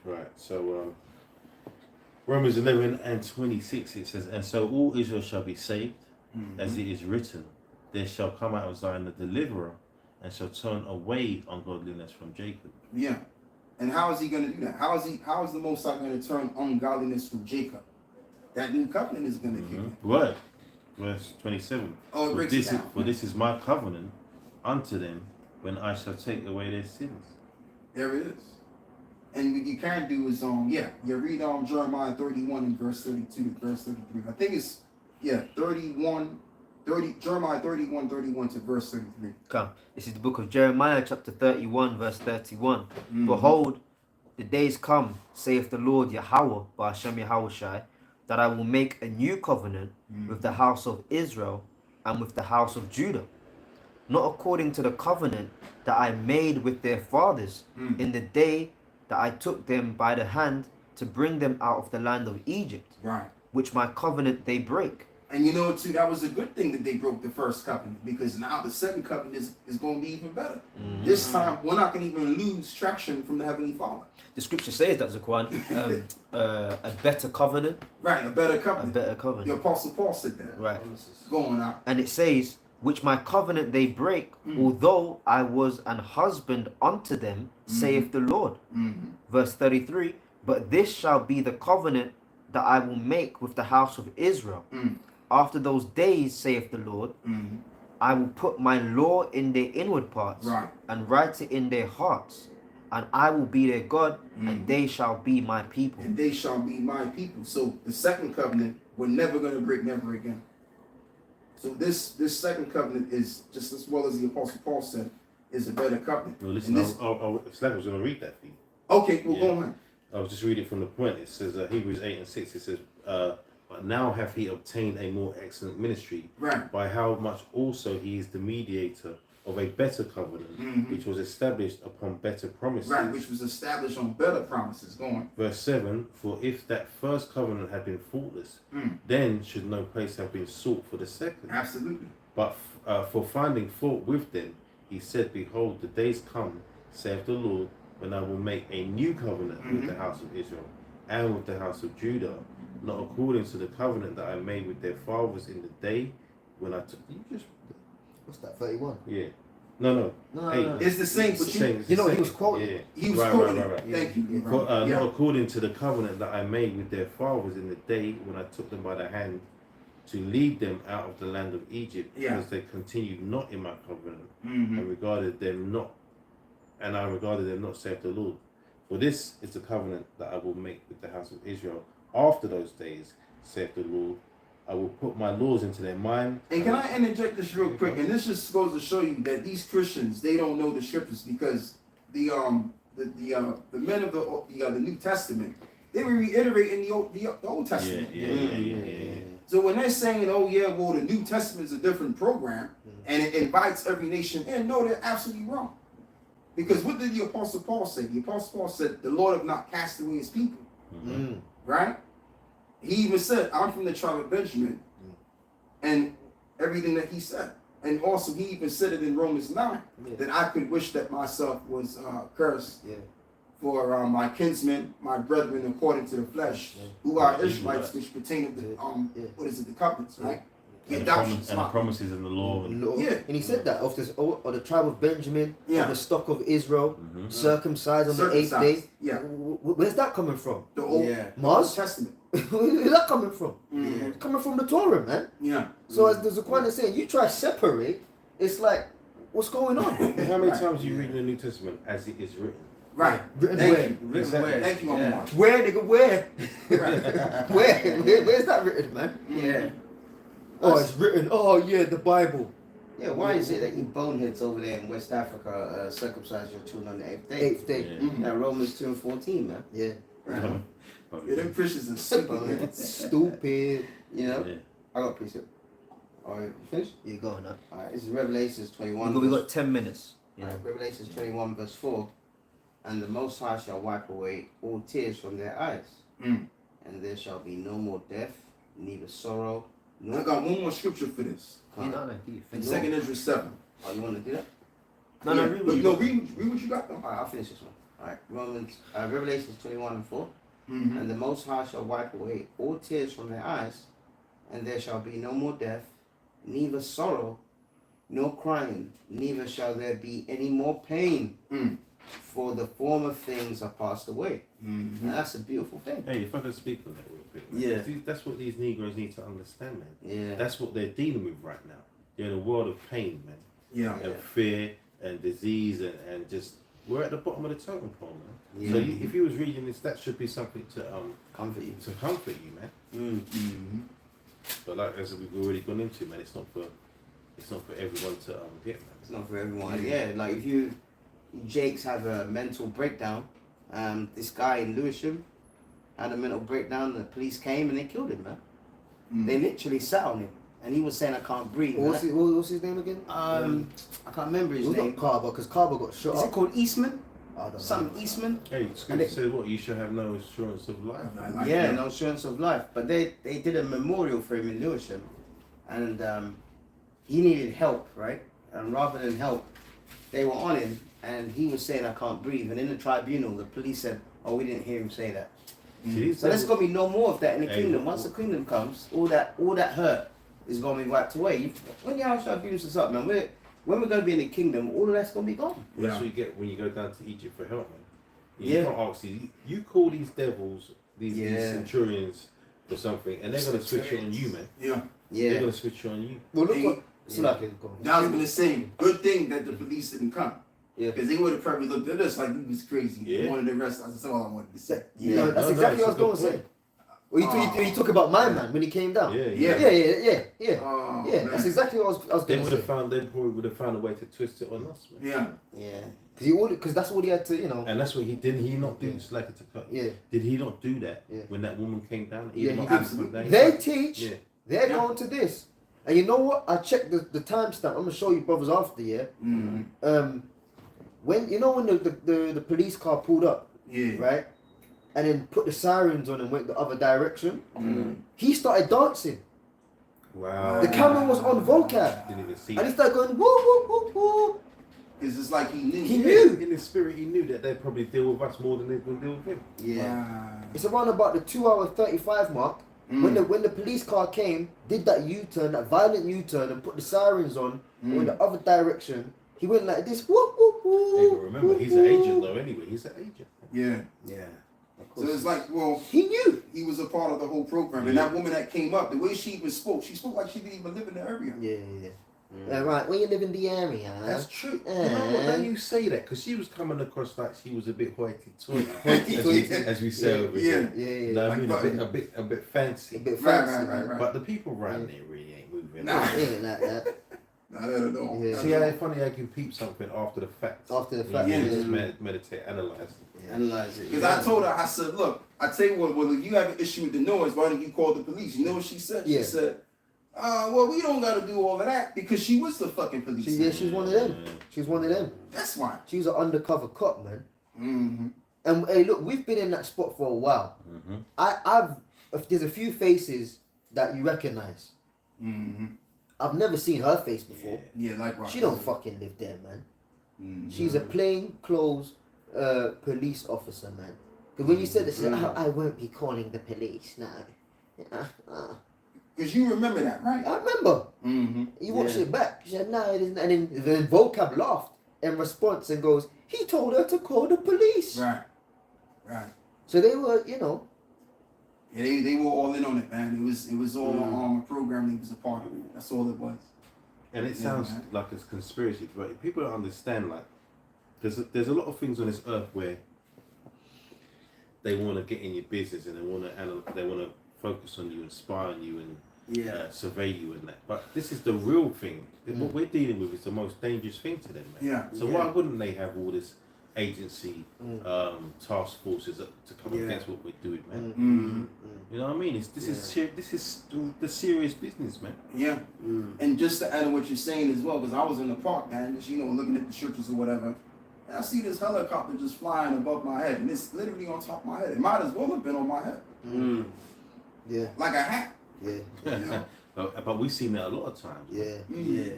Right, so Romans 11:26 it says, and so all Israel shall be saved, as it is written, there shall come out of Zion a deliverer, and shall turn away ungodliness from Jacob. Yeah. And how is he going to do that? How is the Most High going to turn ungodliness from Jacob? That new covenant is going to kick in. Right, verse 27. Oh, it breaks it down. For this is my covenant unto them, when I shall take away their sins. There it is. And what you can do is you read Jeremiah 31 and verse 32 to verse 33. I think it's Jeremiah 31 to verse 33. Come. This is the book of Jeremiah, chapter 31, verse 31. Behold, the days come, saith the Lord Yahweh, by Hashem Yahushai, that I will make a new covenant with the house of Israel and with the house of Judah, not according to the covenant that I made with their fathers in the day that I took them by the hand to bring them out of the land of Egypt, Right. which my covenant they break. And you know, too, that was a good thing that they broke the first covenant, because now the second covenant is going to be even better. This time, we're not going to even lose traction from the Heavenly Father. The scripture says that, Zaquan, a better covenant. Right, a better A covenant. better The covenant. Apostle Paul said that. Right. Going out. And it says, which my covenant they break, although I was an husband unto them, saith the Lord. Verse 33, but this shall be the covenant that I will make with the house of Israel. After those days, saith the Lord, I will put my law in their inward parts, Right. and write it in their hearts, and I will be their God, and they shall be my people. And they shall be my people. So the second covenant, we're never going to break, never again. So this second covenant is, just as well as the Apostle Paul said, is a better covenant. Well, listen, And this, Slack was going to read that for you. okay, well, go on. I was just reading from the point. It says Hebrews 8:6. It says, but now hath he obtained a more excellent ministry, Right. by how much also he is the mediator of a better covenant, which was established upon better promises. Right, which was established on better promises. Go on. Verse 7, for if that first covenant had been faultless, then should no place have been sought for the second. Absolutely. But for finding fault with them, he said, behold, the days come, saith the Lord, when I will make a new covenant with the house of Israel and with the house of Judah, not according to the covenant that I made with their fathers in the day when I took you just What's that, 31? yeah. No. No. It's the same, but You know, he was quoting. Yeah. he was Right. quoting. Right. Thank you. Yeah. Right. Not according to the covenant that I made with their fathers in the day when I took them by the hand to lead them out of the land of Egypt, Yeah. because they continued not in my covenant, Mm-hmm. and regarded them not, and I regarded them not, saith the Lord. For this is the covenant that I will make with the house of Israel after those days, saith the Lord. I will put my laws into their mind. And can I interject this real quick? And this just goes to show you that these Christians, they don't know the scriptures, because the men of the New Testament, they were reiterating the Old Testament. Yeah. So when they're saying, oh yeah, well the New Testament is a different program and it invites every nation in, no, they're absolutely wrong. Because what did the Apostle Paul say? The Apostle Paul said, the Lord have not cast away his people. Mm-hmm. Right? He even said, I'm from the tribe of Benjamin. And everything that he said. And also he even said it in Romans 9, that I could wish that myself was cursed for my kinsmen, my brethren, according to the flesh, who are Israelites, which pertain to the, what is it, the covenants, right? The adoptions. And the promises in the law. And And he said that of the tribe of Benjamin, of the stock of Israel, circumcised on the 8th day. Yeah. Where's that coming from? The Old Mars? Testament. Where's that coming from? Mm-hmm. It's coming from the Torah, man. Yeah. So as there's a point saying, you try to separate, it's like, what's going on? how many times you read in the New Testament as it is written? Right. Written Thank where? you. Written where? Thank you, Mama. Where, nigga, where? Where's that written, man? Yeah. Oh, it's written, oh yeah, the Bible. Yeah, why is it that you boneheads over there in West Africa circumcise your children on the 8th day? 8th day. Yeah. Mm-hmm. Romans 2 and 14, man. Yeah. Right. Yeah, them Christians are stupid. Stupid. You know? Yeah. I got a precept. Alright, you finished? You go now. Alright, this is Revelations 21. We got 10 minutes. Alright, Revelations 21 verse 4. And the Most High shall wipe away all tears from their eyes. Mm. And there shall be no more death, neither sorrow, I nor... got one more scripture for this. You know, you In finish. 2nd Ezra 7. Oh, you want to do that? No, read what you no, got. read what you got though. Alright, I'll finish this one. Alright, Revelations 21 and 4. Mm-hmm. And the Most High shall wipe away all tears from their eyes, and there shall be no more death, neither sorrow, nor crying, neither shall there be any more pain, for the former things are passed away. Mm-hmm. Now, that's a beautiful thing. Hey, if I could speak on that real quick. Man. Yeah. See, that's what these Negroes need to understand, man. Yeah. That's what they're dealing with right now. They're in a world of pain, man. Yeah. And fear and disease and just, we're at the bottom of the totem pole, man. So if you was reading this, that should be something to Comfort you. you, man. Mm-hmm. But like as we've already gone into, man, it's not for everyone to get, man. It's not for everyone. Yeah, like if Jakes have a mental breakdown, this guy in Lewisham had a mental breakdown, the police came and they killed him, man. They literally sat on him. And he was saying, I can't breathe. What's his name again? I can't remember his It was name. not Carver, because Carver got shot Is it up. called Eastman? I don't know. Something Eastman? Hey, Scripture says what? You shall have no assurance of life. Yeah, no assurance of life. But they did a memorial for him in Lewisham. And he needed help, right? And rather than help, they were on him. And he was saying, I can't breathe. And in the tribunal, the police said, oh, we didn't hear him say that. So there's going to be no more of that in the kingdom. Once the kingdom comes, all that hurt is going to be wiped away. When y'all start abuse this up, man, when we're going to be in the kingdom, all of that's going to be gone. That's what you get when you go down to Egypt for help, man. You can't ask these. You call these devils, these centurions or something, and they're going to switch it on you, man. Yeah. They're going to switch it on you. Well, look what. I was gonna say, good thing that the police didn't come. Yeah. Because they would have probably looked at us like we was crazy. Yeah. They wanted to arrest us. That's all I wanted to say. No, that's exactly what I was going to say. Well, you talk about my man when he came down. Yeah. Oh, Yeah, man. that's exactly what I was They going would to have say. found. They probably would have found a way to twist it on us, man. Yeah. Because that's what he had to, And that's what he didn't. He not do it's like it's a cut. Yeah. Did he not do that Yeah. when that woman came down? Yeah, not he do it absolutely. when They teach. Yeah. They're Yeah. going to this. And you know what? I checked the timestamp. I'm gonna show you brothers after, yeah. Mm-hmm. When the police car pulled up, Yeah. right? And then put the sirens on and went the other direction, Mm-hmm. he started dancing. Wow. The camera was on vocab. Didn't even see. And he started going woo woo woo woo. Because it's like he knew. He knew. In his spirit, he knew that they'd probably deal with us more than they're going to deal with him. Wow. It's around about the 2 hour 35 mark. When the police car came, did that U-turn, that violent U-turn, and put the sirens on, went the other direction. He went like this. Woo woo woo. Hey, but remember, he's an agent though. Anyway, he's an agent. Yeah. Yeah. So it's like, well, He knew. he was a part of the whole program. And that woman that came up, the way she even spoke, she spoke like she didn't even live in the area. Yeah. Right, when you live in the area. That's true. You know what? Now you say that because she was coming across like she was a bit hoity-toity, as we say over here. Yeah. You know what I Like mean? A bit fancy. A bit Right, fancy. right. But the people around there really ain't moving. Nah. It ain't like that. Not at all. Yeah. See how it's funny I can peep something after the fact. After the fact, Yeah, yeah. just meditate, analyze. Analyze it. Because I told her, I said, look, I tell you what, well, if you have an issue with the noise, why don't you call the police? You know what she said? Yeah. She said, well, we don't got to do all of that because she was the fucking police. She's one of them. She's one of them. That's why. She was an undercover cop, man. Mm-hmm. And hey, look, we've been in that spot for a while. There's a few faces that you recognize. Mm-hmm. I've never seen her face before. Yeah, likewise. She don't fucking live there, man. Mm-hmm. She's a plain clothes police officer, man. Because when you said this, I won't be calling the police now. Because you remember that, right? I remember. Mm-hmm. You watched it back. She said, no, it isn't. And then Vocab laughed in response and goes, he told her to call the police. Right. So they were, you know. Yeah, they were all in on it, man. It was all a program they was a part of. That's all it was. And it sounds like it's conspiracy, but people don't understand. Like, there's a lot of things on this earth where they want to get in your business and they want to focus on you and spy on you and survey you and that. But this is the real thing. What we're dealing with is the most dangerous thing to them, man. Yeah. So why wouldn't they have all this agency task forces to come against what we're doing, man? Mm-hmm. You know what I mean? This is the serious business, man. Yeah. And just to add on what you're saying as well, because I was in the park, man, just, looking at the churches or whatever, and I see this helicopter just flying above my head, and it's literally on top of my head. It might as well have been on my head. Yeah. Like a hat. Yeah. But we've seen that a lot of times. Yeah. Yeah.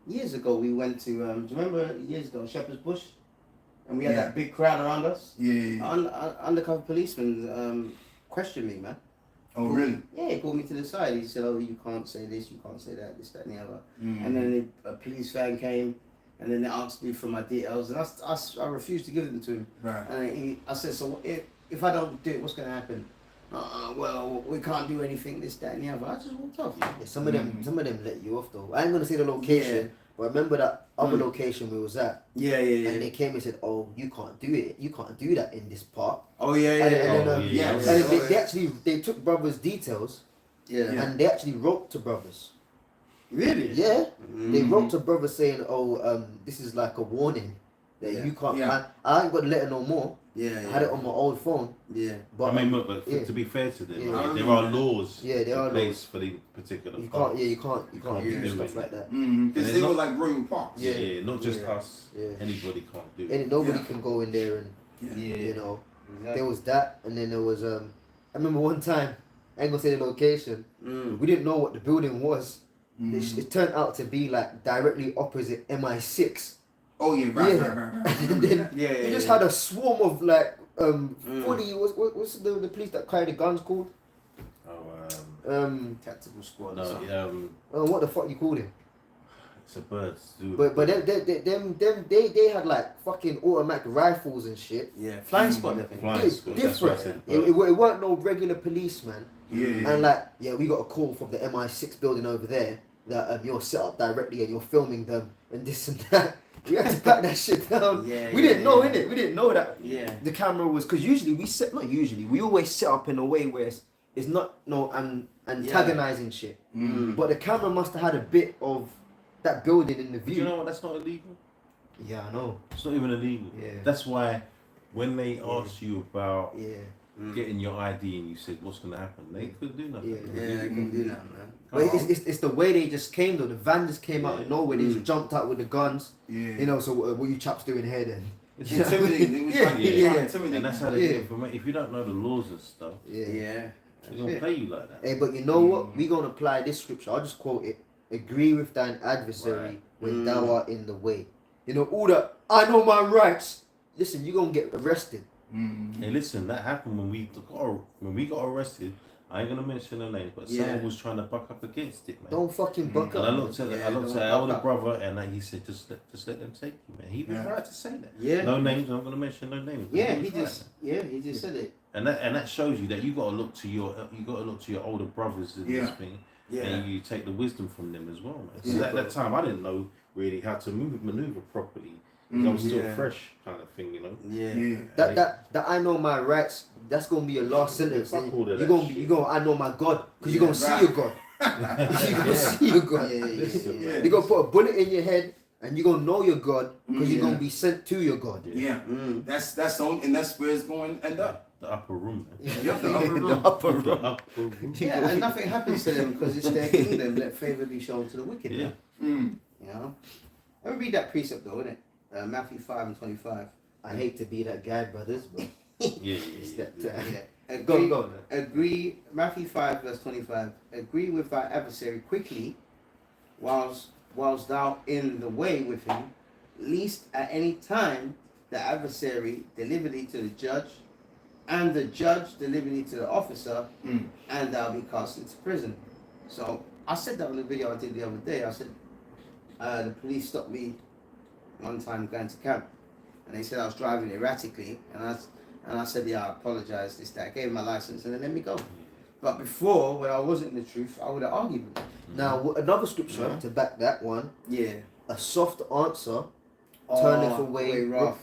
Years ago, we went to, do you remember years ago, Shepherd's Bush? And we had that big crowd around us. Yeah. Undercover policeman questioned me, man. Oh, really? Yeah, he called me to the side. He said, oh, you can't say this, you can't say that, this, that, and the other. And then a police van came, and then they asked me for my details, and I refused to give them to him. Right. And I said, so if I don't do it, what's going to happen? Well, we can't do anything, this, that, and the other. I just walked off. Yeah, some of them let you off though. I ain't gonna say the location, but I remember that other location we was at. Yeah. And they came and said, "Oh, you can't do it. You can't do that in this park." Oh, yeah. And they actually took brothers' details. Yeah. And they actually wrote to brothers. Really? Yeah. They wrote to brothers saying, "Oh, this is like a warning that you can't." Yeah. I ain't got the letter no more. Yeah. I had it on my old phone. Yeah. But I mean, but to be fair to them, Yeah. there are laws there are in place for the particular you park. can't. Yeah, you can't do do stuff it. like that. Because And they it's were not- like royal parks. Yeah, not just Yeah. us. Yeah. Anybody can't do it. And nobody Yeah. can go in there and Yeah. you know. Exactly. There was that, and then there was I remember one time, I ain't gonna say the location. We didn't know what the building was. It turned out to be like directly opposite MI6. Oh yeah, right. And then Yeah, you just had a swarm of like fully what's the police that carry the guns called? Tactical squad. No, What the fuck you called it? it's a bird. But they had like fucking automatic rifles and shit. Yeah. Flying squad. I think. Flying squad, that's what I said, Different. It weren't no regular policeman. Yeah. And like, we got a call from the MI6 building over there that you're set up directly and you're filming them and this and that. We had to back that shit down. We didn't know, innit? We didn't know that the camera was, because usually we always set up in a way where it's not antagonizing shit. But the camera must have had a bit of that building in the view. Do you know what? That's not illegal. Yeah, I know. It's not even illegal. Yeah. That's why when they asked you about Yeah. getting your ID and you said what's going to happen, they could do nothing. Yeah, I can do that, man. But it's the way they just came though. The van just came out of nowhere. They just jumped out with the guns. Yeah. You know, so what you chaps doing here then? Intimidating. They was Yeah, trying to yeah. intimidate. And that's how they get information. If you don't know the laws and stuff, Yeah. Yeah. they're going to play you like that. Hey, but you know what? We're going to apply this scripture. I'll just quote it. Agree with thine adversary when thou art in the way. You know, all that, I know my rights. Listen, you're going to get arrested. Hey, listen, that happened when we got arrested I ain't gonna mention the names, but Yeah. someone was trying to buck up against it, man. Don't fucking buck And up. I looked at Yeah, our don't buck older up. brother, and he said, just let them take you, man. He was Yeah. right to say that. Yeah. No names. I'm not gonna mention no names. Yeah, was he right. just said it. And that shows you that you gotta look to your older brothers in this thing, Yeah. and you take the wisdom from them as well, man. 'Cause Yeah. at that time, I didn't know really how to maneuver properly. 'Cause I was still Yeah. fresh, kind of thing, you know. Yeah. Yeah. That I know my rights. That's gonna be your last sentence. Fuck all of You're that gonna shit. I know my God, because you're Yeah, gonna see right. your God. You're gonna see your God. Yeah. You're gonna put a bullet in your head, and you're gonna know your God, because you're Yeah. gonna be sent to your God. Yeah. Mm. That's the only, and that's where it's going to end up. The upper room, man. Yeah, the upper room. The upper The room. upper room. Yeah, and nothing happens to them because it's their kingdom. Let favor be shown to the wicked. Yeah. Mm. You know. Let me read that precept though, innit? Matthew 5:25. I hate to be that guy, brothers, but Yeah. it's that. Yeah. Go. Agree. Matthew 5:25. Agree with thy adversary quickly, whilst thou in the way with him, lest at any time the adversary deliver thee to the judge, and the judge deliver thee to the officer, and thou be cast into prison. So I said that on the video I did the other day. I said the police stopped me one time going to camp, and they said I was driving erratically, and I said, yeah, I apologize, this, that. I gave him my license and they let me go. But before, when I wasn't in the truth, I would have argued with them. Now, another scripture to back that one: Yeah. a soft answer Oh, turneth away rough.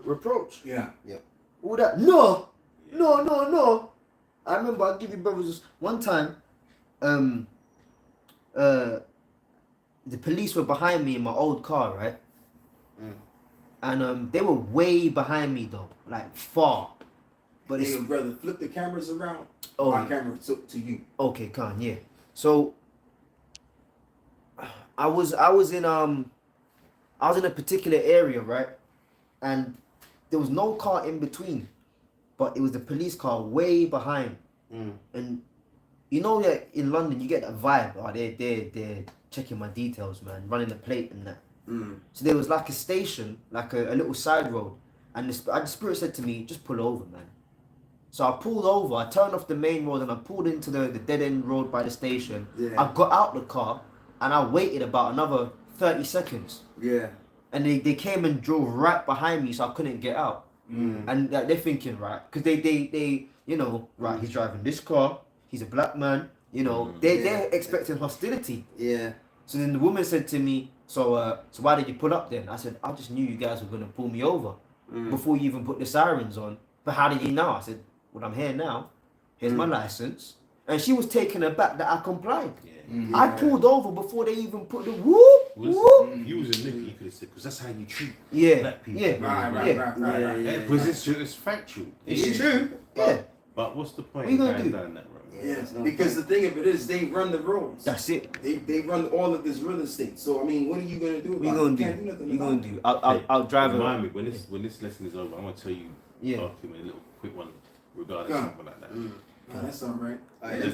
reproach. Yeah. All that. No. I remember, I'll give you brothers this. One time, the police were behind me in my old car, right? And they were way behind me though, like far. But Hey, it's brother, flip the cameras around. Oh. My camera to you. okay, Khan, yeah. So I was in a particular area, right? And there was no car in between, but it was the police car way behind. And you know that in London you get that vibe. Oh, they're checking my details, man, running the plate and that. So there was like a station, like a little side road, and the spirit said to me, just pull over, man. So I pulled over, I turned off the main road and I pulled into the dead end road by the station. Yeah. I got out the car and I waited about another 30 seconds. Yeah. And they came and drove right behind me, so I couldn't get out. And they're thinking, right, because they you know, right, he's driving this car, he's a black man, you know, they're expecting hostility. Yeah. So then the woman said to me, so why did you pull up then? I said, I just knew you guys were going to pull me over before you even put the sirens on. But how did you know? I said, well, I'm here now. Here's my license. And she was taken aback that I complied. I pulled over before they even put the whoop, whoop. You was a nigga, you could have said, because that's how you treat Yeah, black people. yeah. Right. Because it's factual. It's true. Yeah. But what's the point What you of gonna going do? down that road? Yes, because the thing of it is, they run the roads. That's it. They run all of this real estate. So I mean, what are you gonna do? What you about gonna it? do? Can't do nothing You about gonna it. do? I'll drive Remind it. me when this lesson is over. I'm gonna tell you. Yeah. Give me a little quick one regarding Go on. something like that. No, that's all right.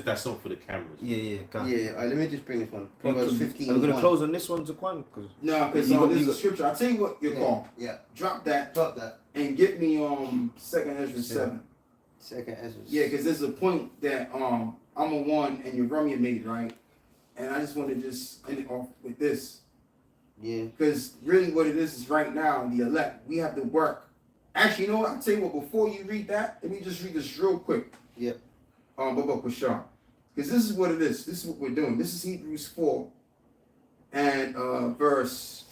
That's not for the cameras. Yeah. Come. Yeah. Let me just bring this one. Proverbs 15. Are we gonna close on this one, Zaquan? Because No, because You this got- is scripture. I'll tell you what your call. Yeah. Drop that Drop that. and get me 2nd Ezra 7. Second Ezra. Yeah, because there's a point that I'm a one and your Romeo made, right? And I just want to just end it off with this. Yeah. Because really what it is right now, the elect, we have to work. Actually, you know what? I'll tell you what, before you read that, let me just read this real quick. Yep. Because this is what it is. This is what we're doing. This is Hebrews 4 and verse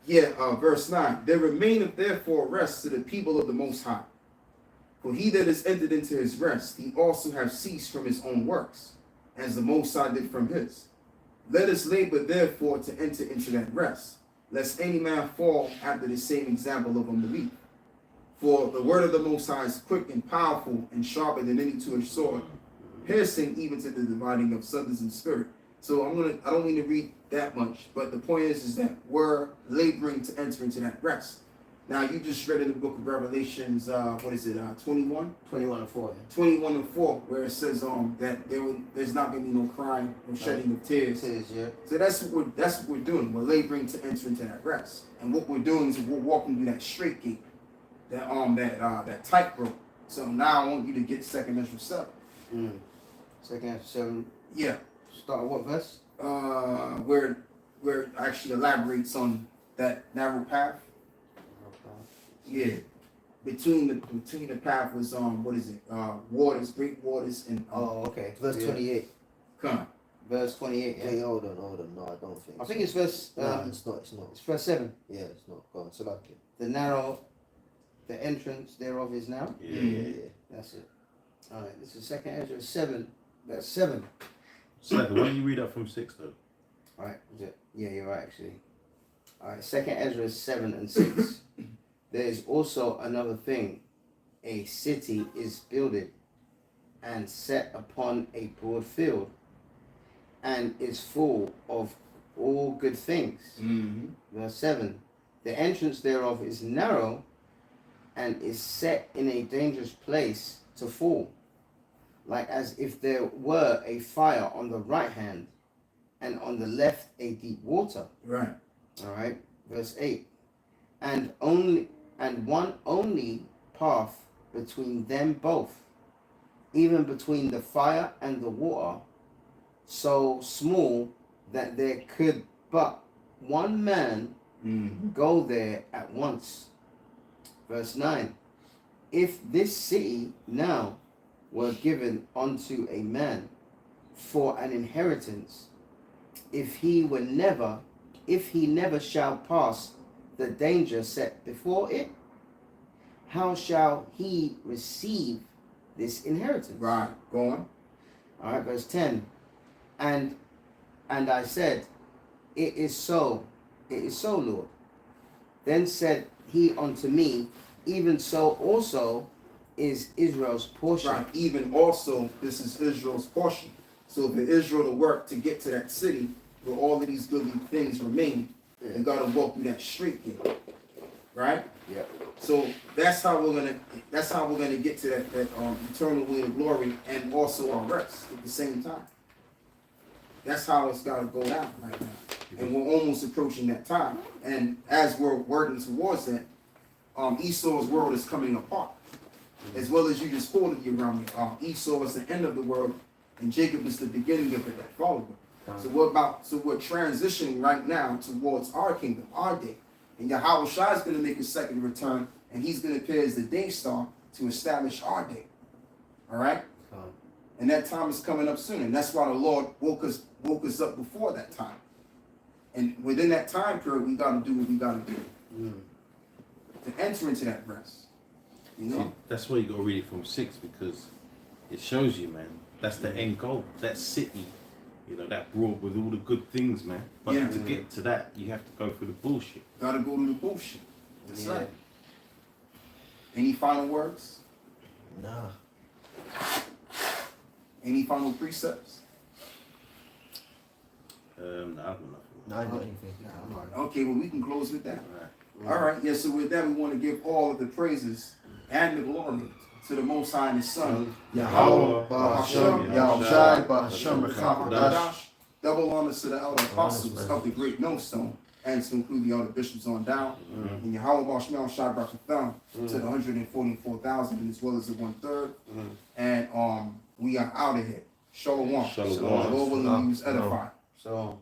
9. There remaineth therefore rest to the people of the Most High. For he that is entered into his rest, he also have ceased from his own works, as the Most High did from his. Let us labor therefore to enter into that rest, lest any man fall after the same example of unbelief. For the word of the Most High is quick and powerful and sharper than any two-edged sword, piercing even to the dividing of substance and spirit. So I don't mean to read that much, but the point is that we're laboring to enter into that rest. Now you just read in the book of Revelations, 21? 21:4. 21 and 4, where it says that there's not gonna be no crying, no shedding of tears. Yeah. So that's what we're doing. We're laboring to enter into that rest. And what we're doing is we're walking through that straight gate, that tightrope. So now I want you to get 2nd Ezra 7. Second Ezra 7. Yeah. Start at what verse? Where it actually elaborates on that narrow path. Yeah. Between the path was what is it? Waters, great waters, and Oh, okay. Verse 28. come. Verse 28. Yeah. Wait, hold on. No, I don't think. I think it's verse. No, it's not. It's verse 7. Yeah, it's not. Go on, Salakia. The entrance thereof is now. Yeah. That's it. All right. This is second Ezra 7. That's 7. So why don't you read up from 6 though? All right. Is it? Yeah, you're right actually. All right. Second Ezra 7 and 6. There is also another thing. A city is builded and set upon a broad field, and is full of all good things. Verse 7. The entrance thereof is narrow, and is set in a dangerous place to fall, like as if there were a fire on the right hand, and on the left a deep water. Right. All right. Verse 8. And one only path between them both, even between the fire and the water, so small that there could but one man go there at once. Verse 9. If this city now were given unto a man for an inheritance, if he never shall pass the danger set before it, how shall he receive this inheritance? Right. Go on. All right, verse 10. And I said, it is so, Lord. Then said he unto me, even so also is Israel's portion. Right. Even also, this is Israel's portion. So for Israel to work to get to that city where all of these goodly things remain, and God will walk through that street gate. Right? Yeah. So that's how we're gonna get to that eternal way of glory and also our rest at the same time. That's how it's gotta go down right now. And we're almost approaching that time. And as we're working towards that, Esau's world is coming apart. As well as you just quoted you around me. Esau is the end of the world and Jacob is the beginning of it that followed it. So we're transitioning right now towards our kingdom, our day. And Yahweh Shai is going to make his second return, and he's going to appear as the day star to establish our day. All right? And that time is coming up soon. And that's why the Lord woke us up before that time. And within that time period, we got to do what we got to do to enter into that rest. You know? See, that's why you got to read it from 6, because it shows you, man, that's the end goal. That city, you know, that broad with all the good things, man. But to get to that, you have to go through the bullshit. Gotta go to the bullshit. That's right. Any final words? Nah. Any final precepts? No, I don't know. No, I ain't got anything. Okay, well, we can close with that. Right. All right, yeah, so with that, we want to give all of the praises and the glory to the Most High and His Son, Yahweh, Bahashem, Yahushai, Bahashem, Rechakadash. Double honors to the elder apostles of the great millstone, and to include the other bishops on down. And Yahweh Bahashem, Shai Barachatham, to the 144,000, as well as the 1/3. And we are out of here. Shalom. Shalom. The Lord willing, we was edified. So.